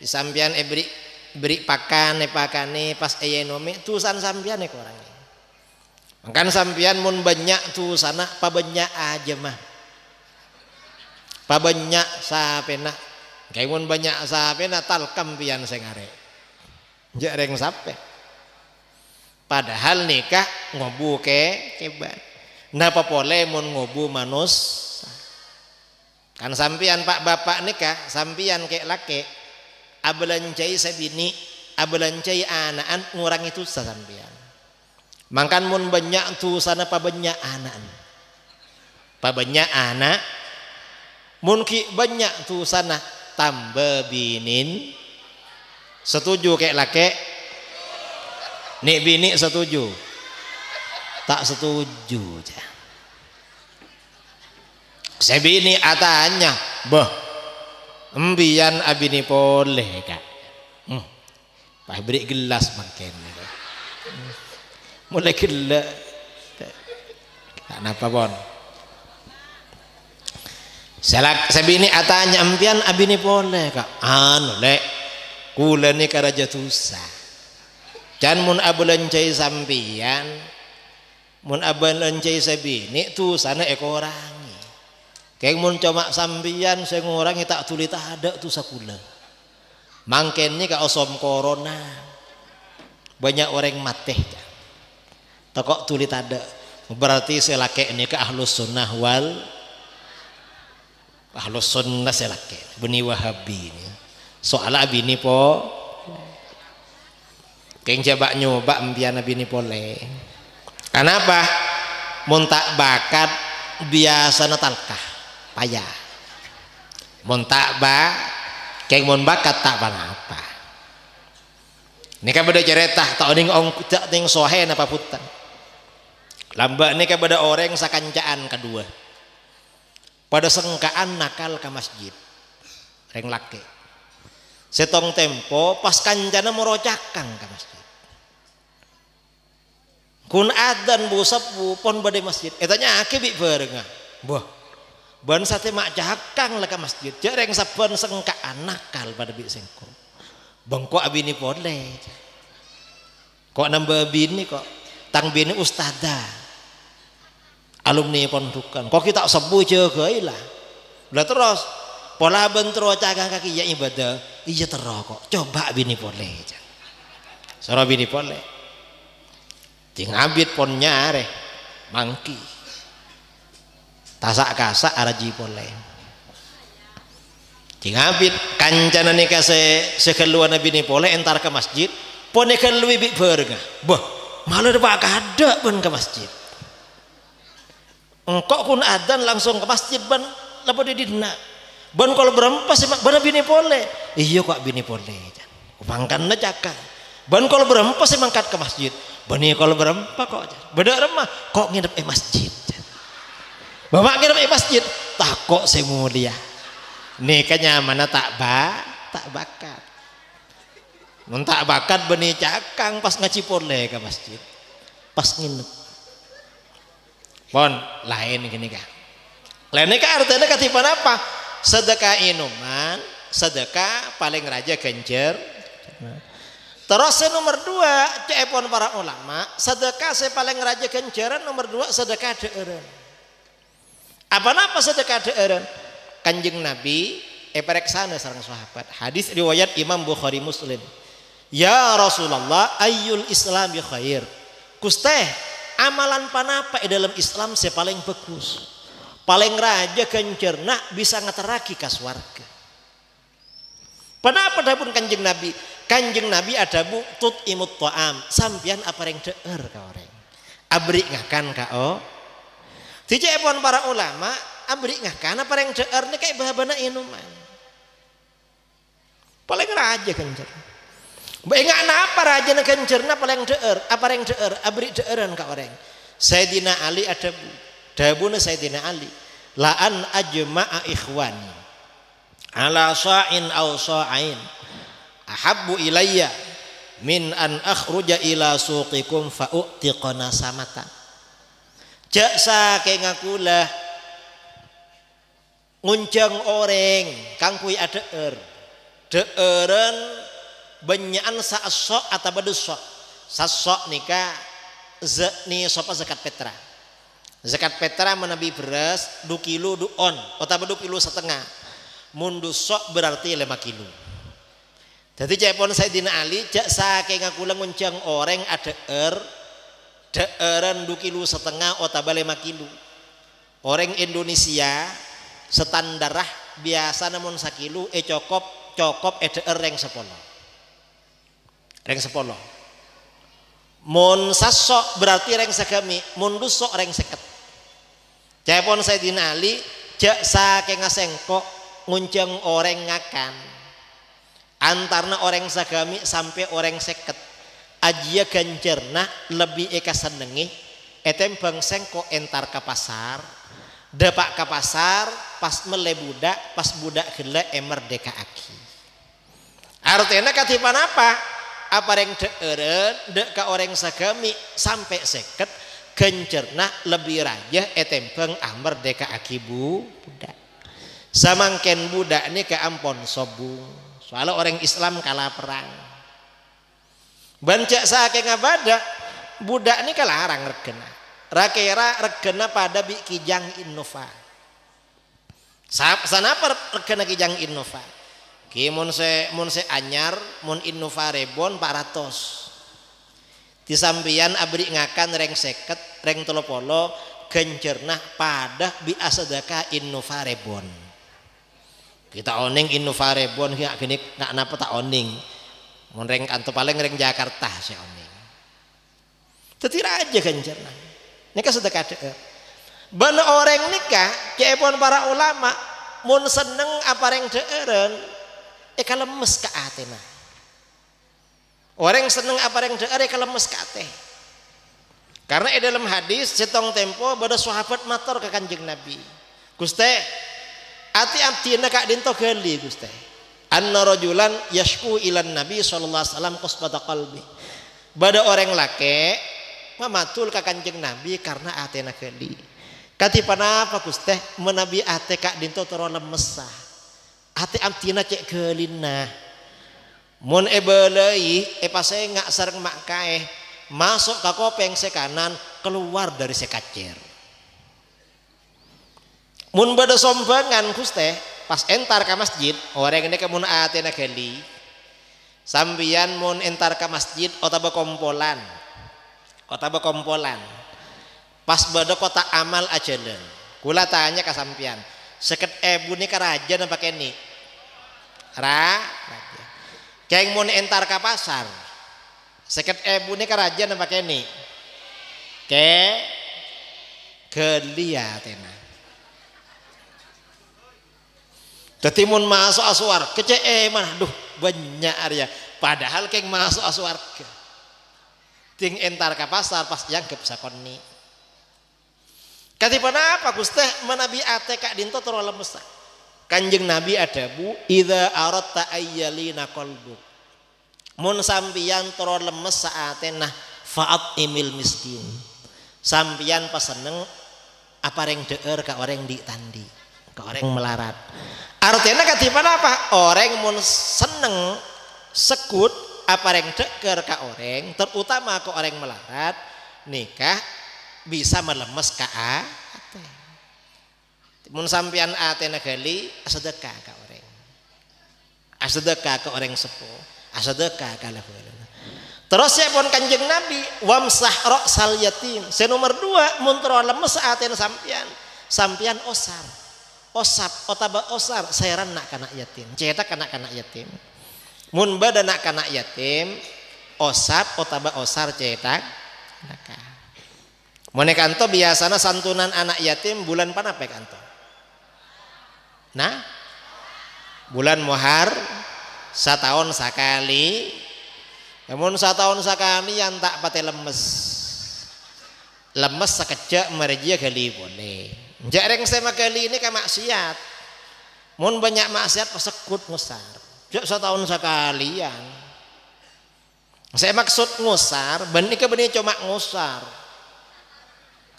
Sampian beri pakan epakane pas eyenomi tusan sampian ek orangnya. Makan sampian mun banyak tu sana pa banyak aja mah. Pa banyak sapena. Kayak mun banyak sapena talkam pian sengare. Jareng sape. Padahal nikah ngobu keban. Napa pole mun ngobu manus kan sampian pak bapak nikah sampian kek laki abelancai sabini abelancai anaan ngurang itu sampian mangkan mun banyak tu sana pa banyak anaan pa banyak anak mun ki banyak tu sana tambah binin setuju kek laki nik bini setuju tak setuju aja. Sebini atanya, bah, embian abini boleh kak. Pak beri gelas makin. Mulai gelas. Tak napa pon. Sabini atanya ampian abini boleh kak anu lek kula ni karaja tusa can mun abulancai sampian mun abulancai sabini tu sana ekorangi kayak mun cuma sampian saya ngurangi tak tulit ada tu sakula mangken ni ka osom corona banyak orang mati takok tulit ada berarti saya laki ni ke ahlus sunnah wal ahlus sunnah saya laki beni wahabi ni soal abi ni po keng coba nyoba ambian abi ni boleh kenapa mun tak bakat biasa natalkah payah mun tak keng mun bakat tak apa ini kan beda cerita tak ning ong tak ning sohe napa putan lamba ini kan beda orang sakancaan kedua pada sengkaan nakal ke masjid reng laki setong tempo pas kancana merocakang ke masjid kun adan bu sapu pon bade masjid etanya akibik berenga boh ban sate mak cakang lah ke masjid jareng saban sengkaan nakal pada bi sengko bengkok abini boleh kok nambah bini kok tang bini ustada alumni pondukan kok kita sebu jaga lah udah terus pola bentro cagang kaki ya ibadah iya terus kok coba bini boleh soro bini boleh ting abit pon nyare mangki tasak kasak araji boleh ting abit kancana nikah sekeluar nabi ni boleh entar ke masjid pon keluar bik berga bah malah ada kada pun ke masjid engkau kun adan langsung ke masjid ban lapo di dina ban kalau berempas ban bini boleh iya kok bini boleh mangkan cakap ban kalau berempas mangkat ke masjid ban kalau berempas kok beda remah kok nginep masjid bapak nginep masjid takok semulia nikahnya mana tak bakat mun tak bakat beni cakang pas ngaji boleh ke masjid pas nginep pon lain gini kah lain kah artinya katipan apa sedekah inuman sedekah paling raja genjer terus nomor 2 cepon para ulama sedekah saya paling raja genjeran nomor 2 sedekah deeren apa sedekah deeren kanjeng nabi pereksana sareng sahabat hadis riwayat Imam Bukhari Muslim ya Rasulullah ayyul islami khair kusteh amalan panapa dalam Islam saya paling bagus paling raja kencerna bisa ngateraki kas warga panapa dapun kanjeng nabi ada bu tut imut to'am sampian apa yang deer ka orang abri ngakan ka dicepon para ulama abri ngakan apa yang deer ini kayak bahabana inuman paling raja kencerna enggak apa raja kencerna paling deer apa yang deer abri deeran ka orang Sayyidina Ali ada dabuna Sayyidina Ali la'an ajma'a ikhwani ala sa'in aw sa'ain ahabbu ilayya min an akhruja ila suqikum fa'u'tiqana samata jaksa kay ngakulah nguncang orang kang kuy adeer deeren benyaan saasok atau badusok sasok nikah ni sopa zakat petra menabi beras 2 kilo 2 on atau 2 kilo setengah mundusok berarti 5 kilo jadi cepon Sayyidina Ali jak saking ngakulang nguncang orang ada deeren 2 kilo setengah atau 5 kilo orang Indonesia standar biasa namun 1 kilo cokop deer yang 10 reng 10 mun sasok berarti reng sagami mun dusok reng 50 cepon Sayyidina Ali jak saking ngasengkok nguncang orang ngakan antarna orang sagami sampai orang 50 ajia gancerna lebih eka senengi etem bang sengkok entar ke pasar dapak ke pasar pas mele budak pas budak gila merdeka aki artinya katipan apa yang deeren dek ka orang sagami sampai 50 gencerna lebih raja etempeng merdeka aki budak Samangken budak ini ke ampon sobung. Soalnya orang Islam kalah perang. Bancak saking ngabada budak ini kelarang regena. Rakera regena pada bi kijang innova. Sanapa regena kijang innova. Ki mun se anyar mun innova rebon 400. Di sampian abri ngakan reng 50, reng 30 gencerna pada bi asadaka innova rebon. Kita oning innova rebon ya gini nggak napa tak oning. Mun reng kanto paling reng Jakarta si oning. Tetira aja gencerna. Nika sedekah deer. Ban orang nikah keepon para ulama mun seneng apa reng deeren kalemes ka atena. Orang seneng apa reng deer kalemes ka ate. Karena dalam hadis setong tempo bada sahabat matur ke Kanjeng Nabi. Gusti, ati abdina kak dinto gali Gusti. Anna rajulan yashku ilan Nabi sallallahu alaihi wasallam qasbata qalbi. Bada orang lake mamatul ka Kanjeng Nabi karena atena gali. Katipana apa Gusti menabi ate kak dinto toro lemesah. Ate abdina cek galina. Mun ebelei pase ngak sareng mak kae masuk ke kopeng sekanan keluar dari sekacir. Mun bada sombangan Gusti pas entar ke masjid orang ini kemun atena gali sambian mun entar ke masjid otaba kompolan pas bada kota amal ajalan kula tanya ke sampian seket ebu nih karaja napa keni raja keng mun entar ke pasar seket ebu nih karaja napa keni ke gelia tena tetimun masuk aswar kece mana duh banyak area padahal keng masuk aswarga ting entar ke pasar pas yang sakonni katipana apa Gusti manabi ate kak dinto toro lemes Kanjeng Nabi ada bu idza aratta ayyalina qalbu mun sampian toro lemes saatena faat imil miskin sampian pas seneng apa reng deer ka orang ditandi ka orang melarat artinya katipana apa orang mun seneng sekut apa reng deker ka orang terutama ke orang melarat nikah bisa melemes ka ate mun sampean atena gali sedekah ka orang sedekah ka orang sepuh sedekah ka lahuleuna terus ya pun Kanjeng Nabi wamsah ra'sal yatim nomor 2 mun tero lemes atena sampean osap otaba osar sayaran nak kanak yatim cetak kanak yatim mun bada nak kanak yatim osap otaba osar cetak naka mun kanto biasana santunan anak yatim bulan panapa kanto nah bulan Muhar setahun sekali namun setahun sekali yang tak pate lemes sekejap merjia kali boleh jareng sama kali ini ke maksiat mun banyak maksiat pesekut ngusar jok setahun sekalian saya maksud ngusar benih cuma ngusar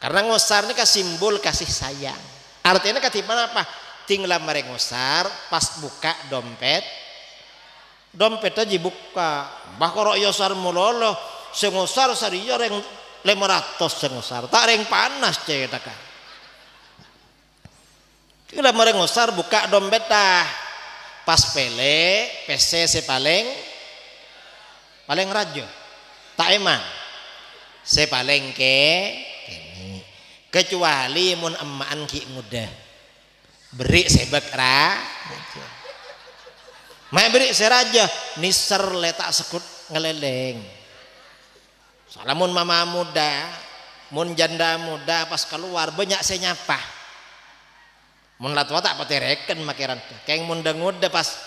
karena ngusar ini kan simbol kasih sayang artinya katipana apa tinggal mereka ngusar pas buka dompetnya dibuka bahwa yosar mulolo sengusar sariya reng 500 sengusar tak reng panas cetak kita mereka ngusar buka dompet dah pas pele PC sepaling rajo tak emang sepaling ini kecuali mun emaan ki mudah beri sebek mai beri seraja niser letak sekut ngeleleng soalnya mun mama muda mun janda muda pas keluar banyak saya nyapa mun latwa tak pati reken makiran keng mun denguda pas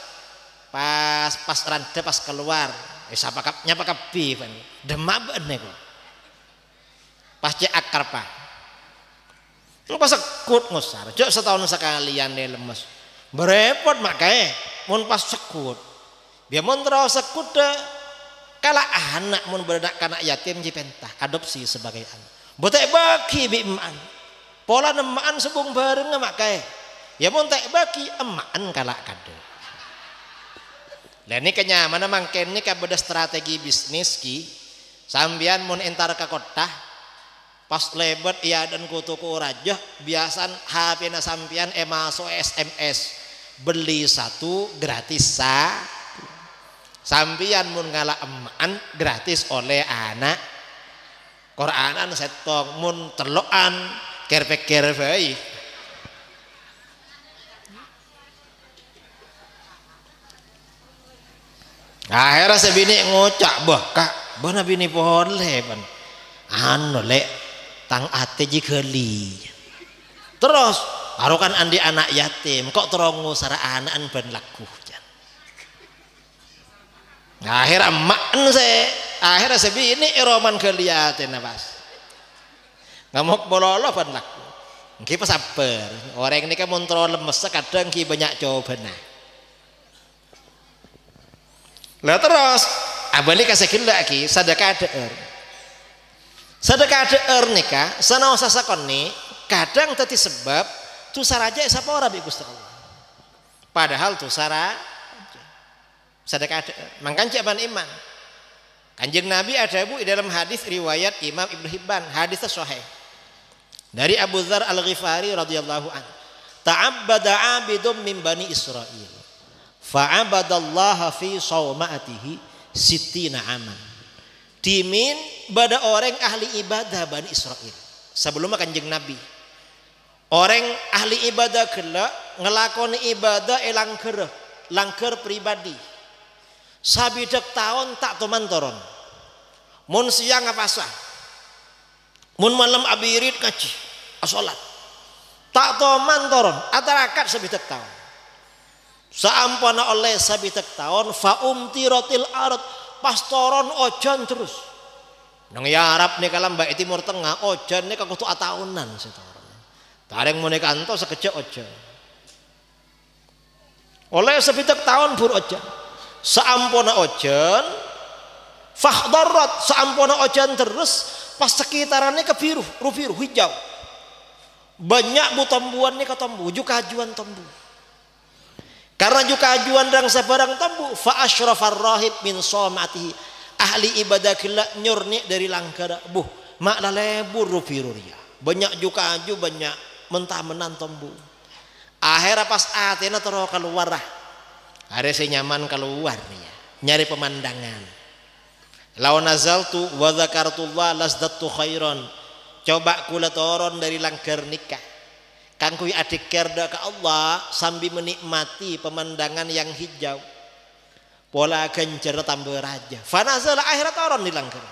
randa pas keluar siapa nyapa kapi kan demak bener kok pas cek akar pak lu pas sekut ngusar jok setahun sekalian deh lemes berepot makanya mun pas sekut dia mun terus sekut deh kala anak mun beredak kanak yatim jipentah adopsi sebagai anak botek bagi bi emaan pola nemaan sebung bareng makanya ya mun tek baki emaan kalak kade. Lah ini kenyamanan mangken ini kabeda strategi bisnis ki sambian mun entar ke kota pas lebet iya dan kutuku raja biasan HP na sampian masuk SMS beli satu gratis sampian mun ngala emaan gratis oleh anak Quranan setong mun telokan kerpe-kerpe akhirnya sebini ngocak bah kak bana bini pohon leban anu lek tang ate jikeli terus arokan andi anak yatim kok terongu sara anaan ben laku akhirnya akhirnya sebini roman keliatin pas ngamuk bololo ben laku nggih pas sabar orang ini kan montro lemes kadang ki banyak coba nah lah terus abali kasih lagi sedekah deer nikah sanau sasakon nih kadang tadi sebab tu saraja sapa ora bi Gusti Allah padahal tu sara sedekah deer mangkan jaban iman Kanjeng Nabi ada bu dalam hadis riwayat Imam Ibnu Hibban hadis sahih dari Abu Dzar Al-Ghifari radhiyallahu an ta'abbada 'abidun min bani Israil fa'abadallaha fi sawma'atihi sittina aman dimin bada orang ahli ibadah Bani Israel sebelum Kanjeng Nabi orang ahli ibadah kelak ngelakoni ibadah langker pribadi sabidak tahun tak toman toron mun siang ngapasa mun malam abirit ngaji asolat tak toman toron atarakat sabidak tahun saampana oleh sabitak tahun faumtiratil ard pastoron ojan terus nang ya Arab nih kalam baik timur tengah ojan nih kakutu atahunan setoran tareng mune kanto sekejap ojan oleh sabitak tahun bur ojan saampana ojan fakhdarat saampana ojan terus pas sekitarannya kebiru rubiru hijau banyak bu tombuan nih ketombu jukajuan tombu karena juga ajuan dan sebarang tambu fa asyrafar rahib min somatihi ahli ibadah kila nyurni dari langkara buh mak lalebur rupiruria banyak juga aju banyak mentah menan tambu akhirnya pas atena terus keluar lah ada senyaman keluar ya nyari pemandangan law nazaltu wa dzakartullah lasdattu khairan coba kula toron dari langkar nikah kangkui adik kerda ke Allah sambil menikmati pemandangan yang hijau pola genjer tambah raja fanazala akhirat toron di langkar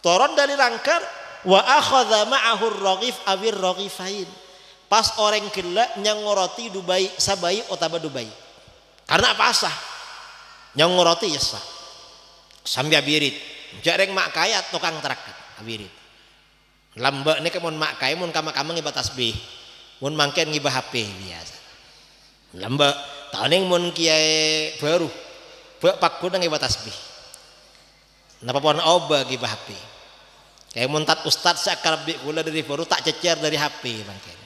toron dari langkar wa akhadha ma'ahu ar-raghif awir raghifain pas orang gila nyangoroti Dubai sabai otaba Dubai karena apa asah nyangoroti yasa sambil abirit jareng mak kaya tukang terakat abirit lambak ini kemun mak kaya mun kama-kama ngibat tasbih mun mangken ngibah HP biasa lamba taning mun kiai baru pak kuda ngibah tasbih napa pon oba ngibah HP kayak mun tat ustad sakar bi kula dari baru tak cecer dari HP mangken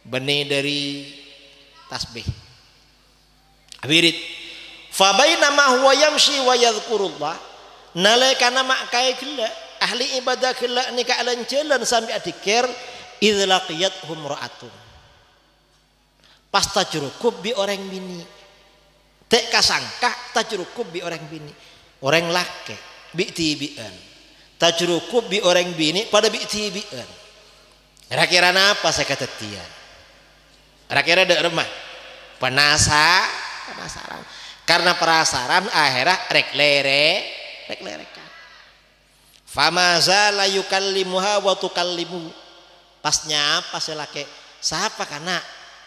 beni dari tasbih abirit fa bainama huwa yamshi wa yadhkurullah nalekana mak kae gila ahli ibadah gila nika alan jalan sampai adikir idlaqiyat humra'atun pas tajrukub bi orang bini tek kasangka tajrukub bi orang bini orang laki bi tibian tajrukub bi orang bini pada bi tibian kira-kira apa saya kata dia kira-kira ada remah penasaran karena penasaran akhirnya rek lerekan famaza la yukallimuha wa tukallimu pasnya apa saya laki siapa karena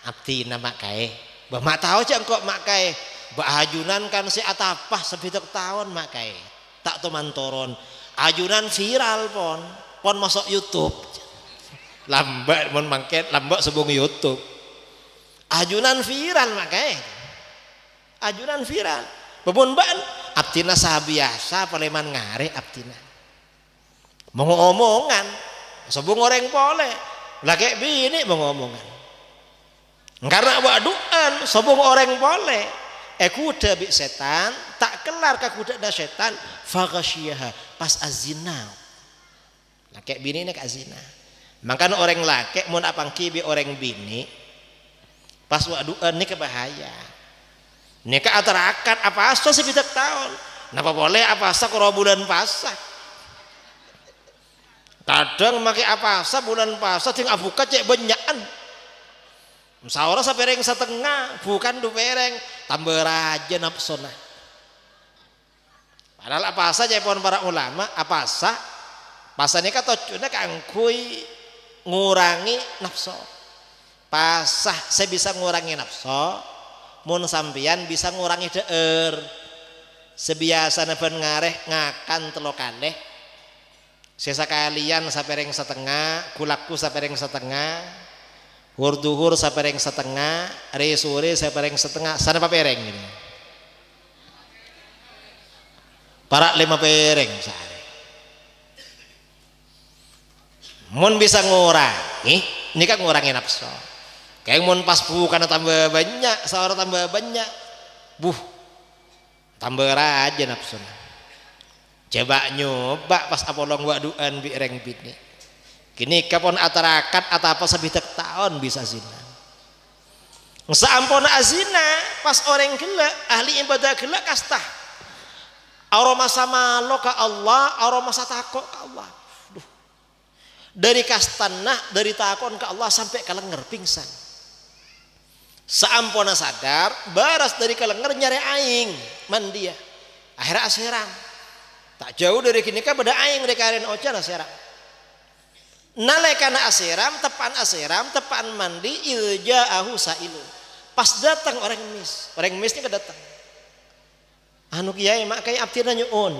abdi nama kae bah tahu aja kok mak kae bah ajunan kan si atapah sebidak tahun mak kae tak teman toron ajunan viral pon masuk YouTube lambat mon mangket lambat sebung YouTube ajunan viral mak kae ajunan viral bebon ban abdina sabiasa paleman ngare abdina mau omongan sebung orang boleh lah kayak bini mau ngomongan Karena waduan sobong orang boleh kuda bi setan tak kelar ka kuda da setan faghasyiha pas azina. Laki bini nek azina. Makanya orang laki mun apang kibi orang bini pas waduan ini kebahaya. Nika atarakan apa asa sepitak tahun. Napa boleh apa asa kalau bulan puasa? Kadang make apa asa bulan puasa ting abuka cek banyakan. Saora sapereng setengah bukan 2 pereng tambah raja nafsona. Padahal apa asa jepon para ulama apa asa pasane ka tocuna kangkui ngurangi nafsu. Pasah saya bisa ngurangi nafsu. Mun sampeyan bisa ngurangi deur sebiasana ben ngareh ngakan telo kalih sesa kalian sapereng setengah kulaku sapereng setengah hur-duhur sapereng setengah re sore sapereng setengah sana papereng gini para 5 pereng sehari mun bisa ngurangi ini kan ngurangi nafsu. Kayak mun pas bukan tambah banyak, seorang tambah banyak, tambah raja nafsu. Coba nyoba pas apolong waduan bi reng bini. Kini kapon atarakat atau apa sebitak tahun bisa zina. Saampona azina pas orang gila ahli ibadah gila kastah. Aroma sama lo ke Allah, aroma takok ke Allah. Dari kastanah, dari takon ke Allah sampai kalenger pingsan. Saampona sadar baras dari kalenger nyari aing mandia akhirnya aseram tak jauh dari kini kan beda aing dari karen ocan aseram nalekana aseram tepan mandi ilja'ahu sailu pas datang orang mis ini kedatang anu kiai mak kai abdina nyuun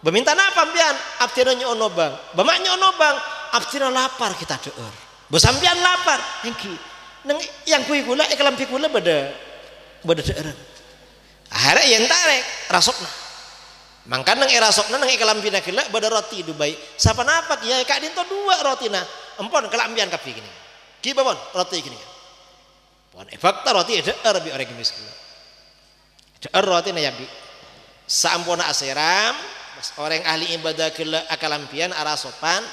beminta napa pian abdina nyuun bang bamak nyuun bang abdina lapar kita deur besampian lapar engki neng yang kui gula ikalam pikula beda daerah akhirnya yang tarik rasokna mangkan neng rasokna neng ikalam pina gula beda roti Dubai siapa napak ya kak dinto 2 roti na empon kelambian kapi gini kiba pon roti gini pon fakta roti daerah bi orang miskin daerah roti na yabi saampona aseram orang ahli ibadah gula akalampian arasopan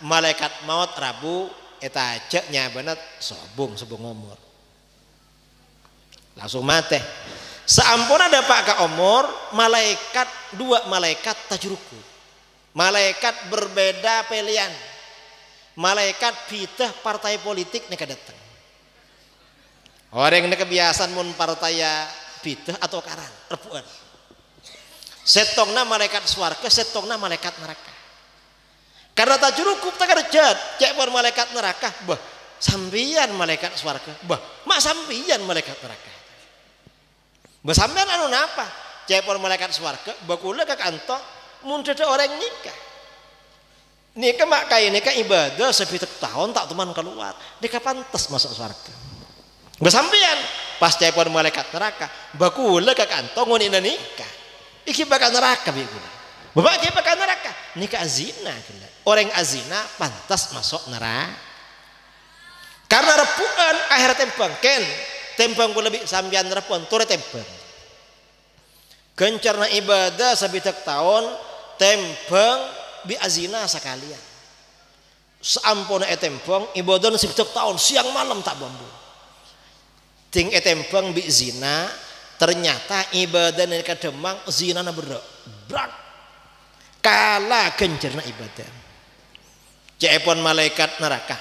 malaikat maut Rabu eta ceknya bener sobong umur langsung mati saampun ada pak ka umur malaikat 2 malaikat tajruku malaikat berbeda pilihan malaikat pitah partai politik nih datang orang ini kebiasaan mun partai pitah atau karan repuan setongna malaikat swarga setongna malaikat neraka. Karena tak cukup tak kerja, cek pun malaikat neraka, sambian malaikat swarga, mak sambian malaikat neraka. Sambian anu napa? Cek pun malaikat swarga, bakula ke kantor, muncul orang nikah. Nikah mak kayak nikah ibadah sepitek tahun tak teman keluar, nikah pantas masuk swarga. Sambian pas cek pun malaikat neraka, bakula ke kantor ngunin nikah, iki bakal neraka bikula. Bapak dia bakal neraka nikah azina orang azina pantas masuk neraka karena repuan akhir tempang lebih sambian repuan ture tempang gencarna ibadah sabitak tahun tempang bi azina sekalian saampuna tempang ibadah sabitak tahun siang malam tak bambu ting tempang bi zina ternyata ibadah nikah demang zina na berak kala gencerna ibadah cepon malaikat neraka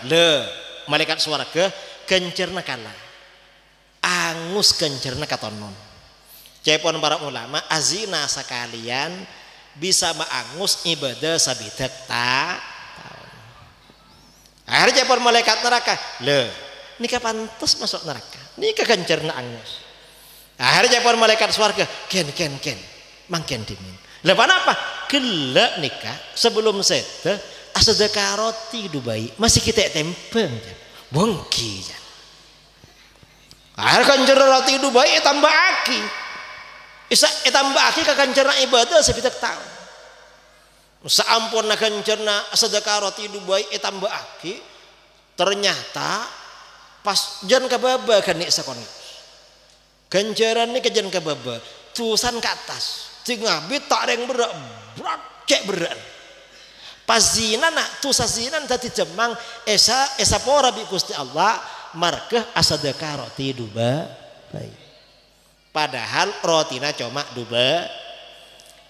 malaikat swarga gencerna kala angus gencerna katonon cepon para ulama azina sekalian bisa maangus ibadah sabidak ta akhirnya cepon malaikat neraka nikah pantas masuk neraka nikah gencerna angus akhirnya cepon malaikat swarga ken mangken dimin lepas apa? Gelak nikah sebelum seda asadaka roti Dubai masih kita tempeng bongki akhir kancer roti Dubai tambah aki isa tambah aki ka kancerna ibadah sepitak tahun saampun kancerna asadaka roti Dubai tambah aki ternyata pas jan kababa kan nik sakon ganjaran nih kejan kababa tusan ke atas tingabit tak reng berak cek berak pas zina nak tusa zina tadi jemang esa pora bi Gusti Allah markeh asadaka roti duba baik padahal rotina cuma duba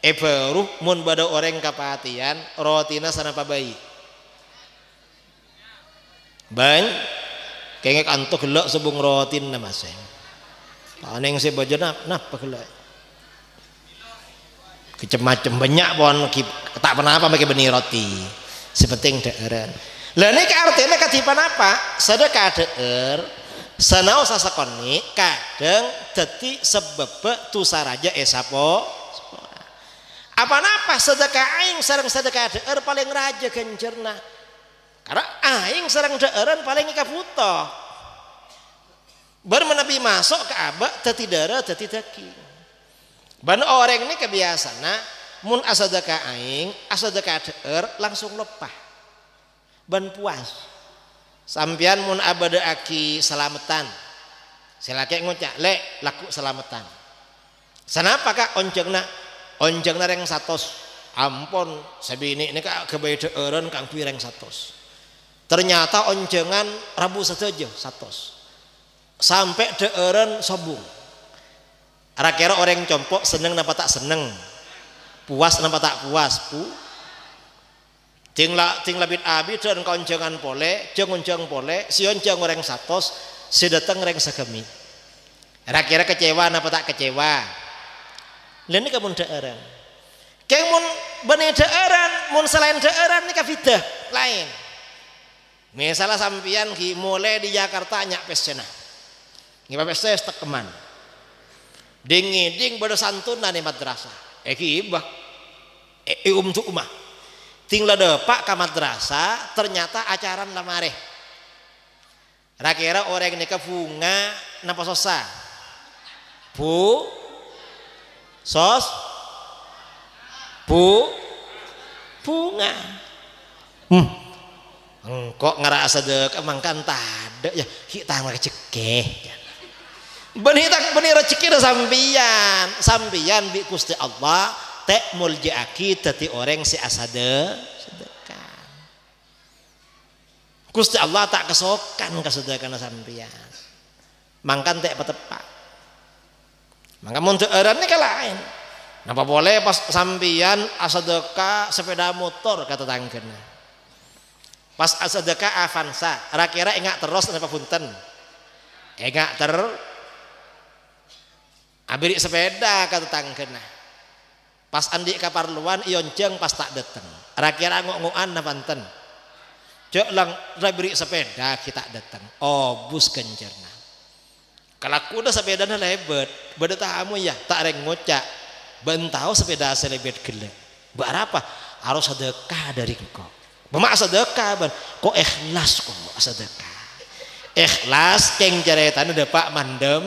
baru mun bada orang kapatian rotina sana apa bayi ban kengek antuk gelak sebung rotin nama saya aneng saya baca napa gelak kecem-macem banyak pon tak pernah apa pakai benih roti sepenting daerah lah ini artinya katipan apa sedekah daer sanau sasakoni kadang dadi sebab tu saraja esapo apa napa sedekah aing sareng sedekah daer paling raja ganjarna karena aing sareng daeran paling ikabutoh baru menabi masuk ke abak dadi darah dadi daging ban orang ini kebiasaan mun asadaka aing asadaka daer langsung lepah ban puas sampian mun abada aki selamatan silake ngucak lek laku selamatan sanapa kak onjengna reng 100 ampun sabini ini kak kebae daeran kang pireng 100 ternyata onjengan rabu saja 100 sampai daeran sobung kira orang compok seneng napa tak seneng puas napa tak puas ting labit abi dan konjangan pole jeung onjang pole si onjang orang 100 si dateng reng sagemi kira kecewa napa tak kecewa lha nika mun daeran keng mun bani daeran mun selain daeran nika fidah lain misalnya sampian ki mulai di Jakarta nyak pesena ngipa pes tekeman ding pada santunan di madrasah ki ibah tu umah tinggal depak ke madrasah ternyata acaran lamare kira orang ini ke bunga napa sosa bunga kok ngerasa dek emangkan tada ya kita nggak cekeh benih rezeki sampian bi Gusti Allah tek muljaaki tati orang si asade sedekah Gusti Allah tak kesokan kesedekahna sampian mangkan tek petepak mangka mun teu eureun ni lain napa boleh pas sampian asadekah sepeda motor kata tangkeuna pas asadekah Avanza kira engak terus napa punten engak abiri sepeda kata tangkeuna pas andi kaparluan ionjeng pas tak dateng kira ngok-ngokan napanten cek lang abiri sepeda kita dateng bus kencerna kalau kuda sepeda na lebet beda tamu ya tak reng ngocak bentau sepeda selebet gele berapa harus sedekah dari engkau memak sedekah ban kok ikhlas kok sedekah ikhlas keng jaretan udah pak mandem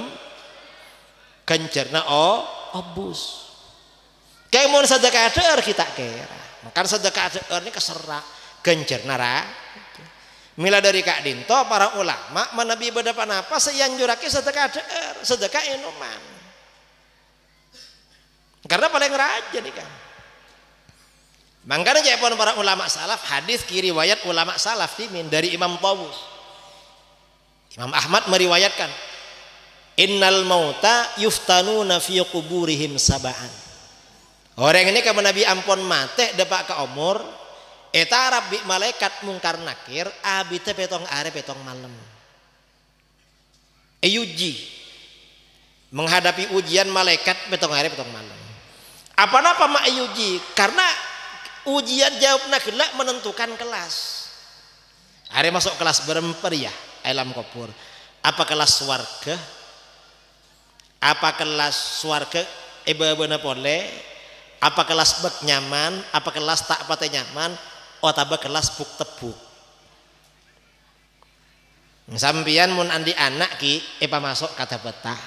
kencerna bus kayak mau sedekah daer kita kira makan sedekah daer ini keserak kencerna ra mila dari Kak Dinto para ulama menabi bedapan apa seyanjurake sedekah daer sedekah inuman karena paling raja nih kan makanya jepon para ulama salaf hadis kiri riwayat ulama salaf timin dari Imam Tawus Imam Ahmad meriwayatkan innal mauta yuftanuna fi quburihim sab'an orang ini ke Nabi ampun mate depak ke umur eta rabbi malaikat mungkar nakir abi teh petong are petong malam uji menghadapi ujian malaikat petong are petong malam apa-apa mak uji karena ujian jawabna gelak menentukan kelas are masuk kelas beremper ya alam kubur apa kelas warga apa kelas swarga ibabeuna pole apa kelas bek nyaman apa kelas tak pate nyaman tabah kelas buk tebuk sampian mun andi anak ki masuk kata betah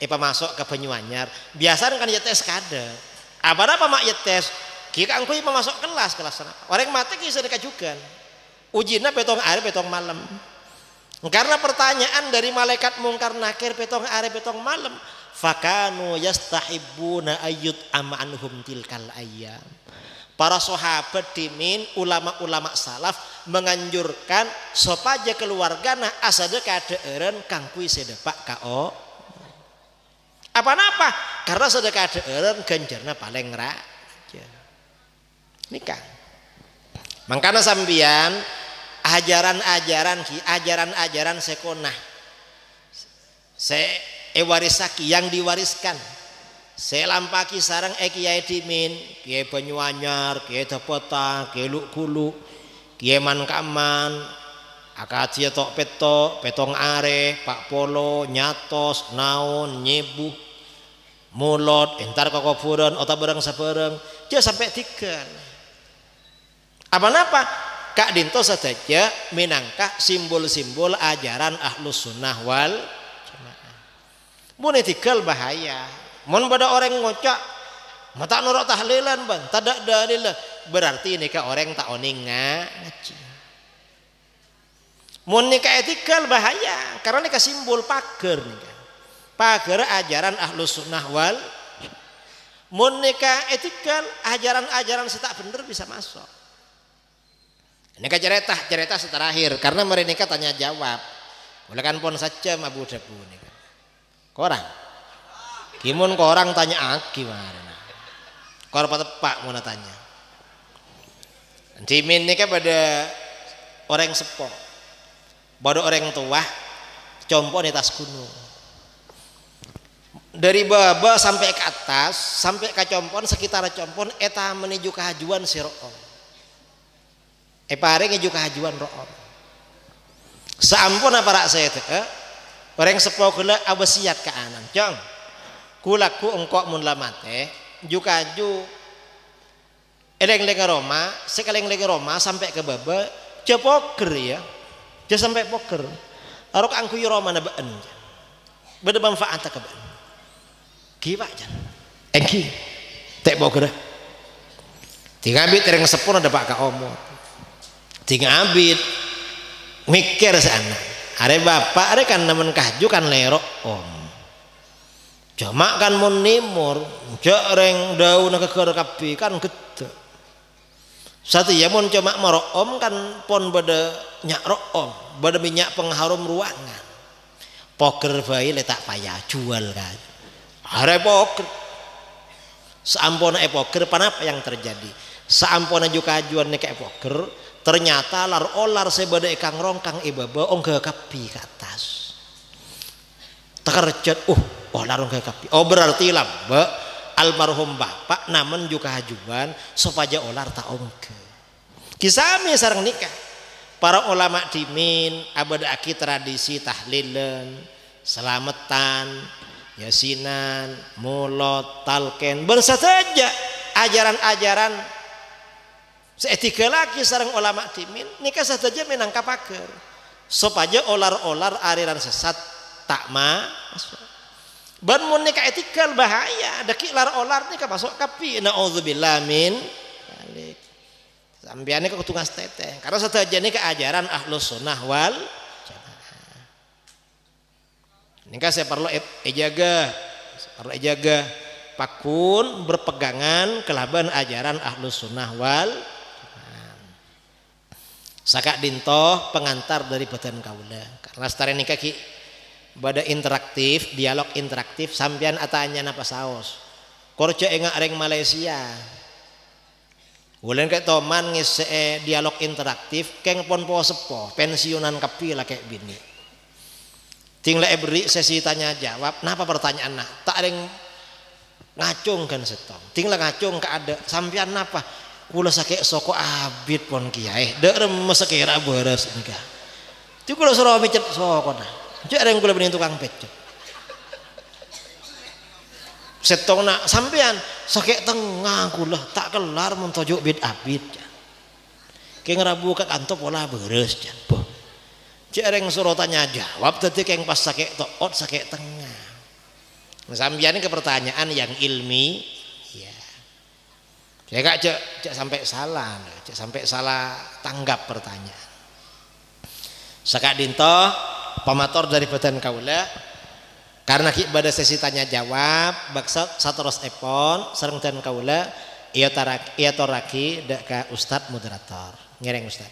masuk ke Banyuanyar biasa kan yetes kada apa mak yetes ki kangku masuk kelas sana orang mati ki sedekah juga ujina petong hari petong malam Karena pertanyaan dari malaikat mungkar nakir petong are petong malam, fakanu yastahibbuna ayyut amanhum tilkal ayyam. Para sahabat dimin ulama-ulama salaf menganjurkan sopaja keluargana asada kadeeren kang kuwi sedepak kao. Apa-apa? Karena sedekah deeren ganjarna paling raja. Nikah. Mangkana sambian ajaran-ajaran sekonah warisaki yang diwariskan selampaki sarang kiai dimin, kiai Banyuanyar, kiai Dapota, kiai Lukulu, kiai Mankaman, akacia tok peto, petong are, Pak Polo, nyatos, naon, nyebuh, mulot, entar kokoburan, otak bareng sabareng, dia sampai 3. Apa-apa? Kak Dinto saja minangka simbol-simbol ajaran Ahlus Sunnah wal Jamaah. Mun etikal bahaya. Mun pada orang ngocak mata nurut tahlilan ban, tadak dalil berarti ini ka orang tak oning ngaji. Mun nikah etikal bahaya karena nikah simbol pager nikah. Pager ajaran Ahlus Sunnah wal. Mun nikah etikal ajaran-ajaran setak bener bisa masuk. Ini kan cerita terakhir karena mereka tanya jawab. Boleh kan pon saja Abu Dabu nih. Korang, kimun korang tanya gimana? Korang tepak mau tanya. Cimin ini kan pada orang sepo, pada orang tua, compon di tas gunung. Dari bawah sampai ke atas, sampai ke compon sekitar compon, eta menuju kehajuan si Ro'om. Paring juga hajuan ro'om. Sampun apa rak saya teh? Orang sepo kula awasiat ke anan. Jong, kulaku engkok mun lamate, juga ju eleng-eleng Roma, sekeleng-eleng Roma sampai ke baba, je poker ya, je sampai poker. Arok angku Roma na been, beda manfaat ke been. Kiwa jan, engki, tek poker. Tinggal bit orang sepo ada pak ka omot. Tinggal abid mikir sana are bapak are kan nemen kahju kan lerok om cuma kan mun nimur jareng daun keker kapi kan gede satu ya mun cuma marok om kan pon beda nyak om beda minyak pengharum ruangan poker bayi letak payah jual kan are poker saampona poker panapa yang terjadi saampona juga kajuan nih kayak poker ternyata lar-olar sebada ikang rongkang ibaba ongga kapi ke atas tekerjat larong ke kapi berarti lamba almarhum bapak namun juga hajuan supaya olar tak ongga kisah sarang nikah para ulama dimin abad aki tradisi tahlilan selamatan yasinan mulot talken bersaja ajaran-ajaran seetika lagi sarang ulama dimin nikah saja menangkap pager supaya olar-olar aliran sesat tak masuk ban mun nikah etikal bahaya daki lar-olar nikah masuk kapi naudzubillah min balik sambiane ke kutungas teteh karena saja nikah ajaran Ahlus Sunnah wal Jamaah nikah saya perlu ejaga pakun berpegangan kelaban ajaran Ahlus Sunnah wal Saka Dinto pengantar dari badan kaula karena setara nikah ki bada interaktif dialog interaktif sampean atanya napa saos korja enggak reng Malaysia ulen kayak toman ngise dialog interaktif keng pon po sepo pensiunan kapi lah kayak bini tinggal beri sesi tanya jawab napa pertanyaan tak reng ngacung kan setong tinggal ngacung ke ada sampean napa kula sakit soko abid pon kiai derem mesekira beres engka ti kula suruh micet soko nah cek ada yang kula bening tukang pecet setong nak sampean sakit tengah kula tak kelar mun tojo bid abid ke ngerabu ka kantor pola beres jan boh cek ada yang suruh tanya jawab tadi keng pas sakit toot sakit tengah sampean ke pertanyaan yang ilmi ya kak cek sampai salah tanggap pertanyaan. Saka Dinto pamator dari badan kaula karena pada sesi tanya jawab baksa satoros epon sareng dan kaula iya toraki dak ka Ustad moderator ngereng Ustad.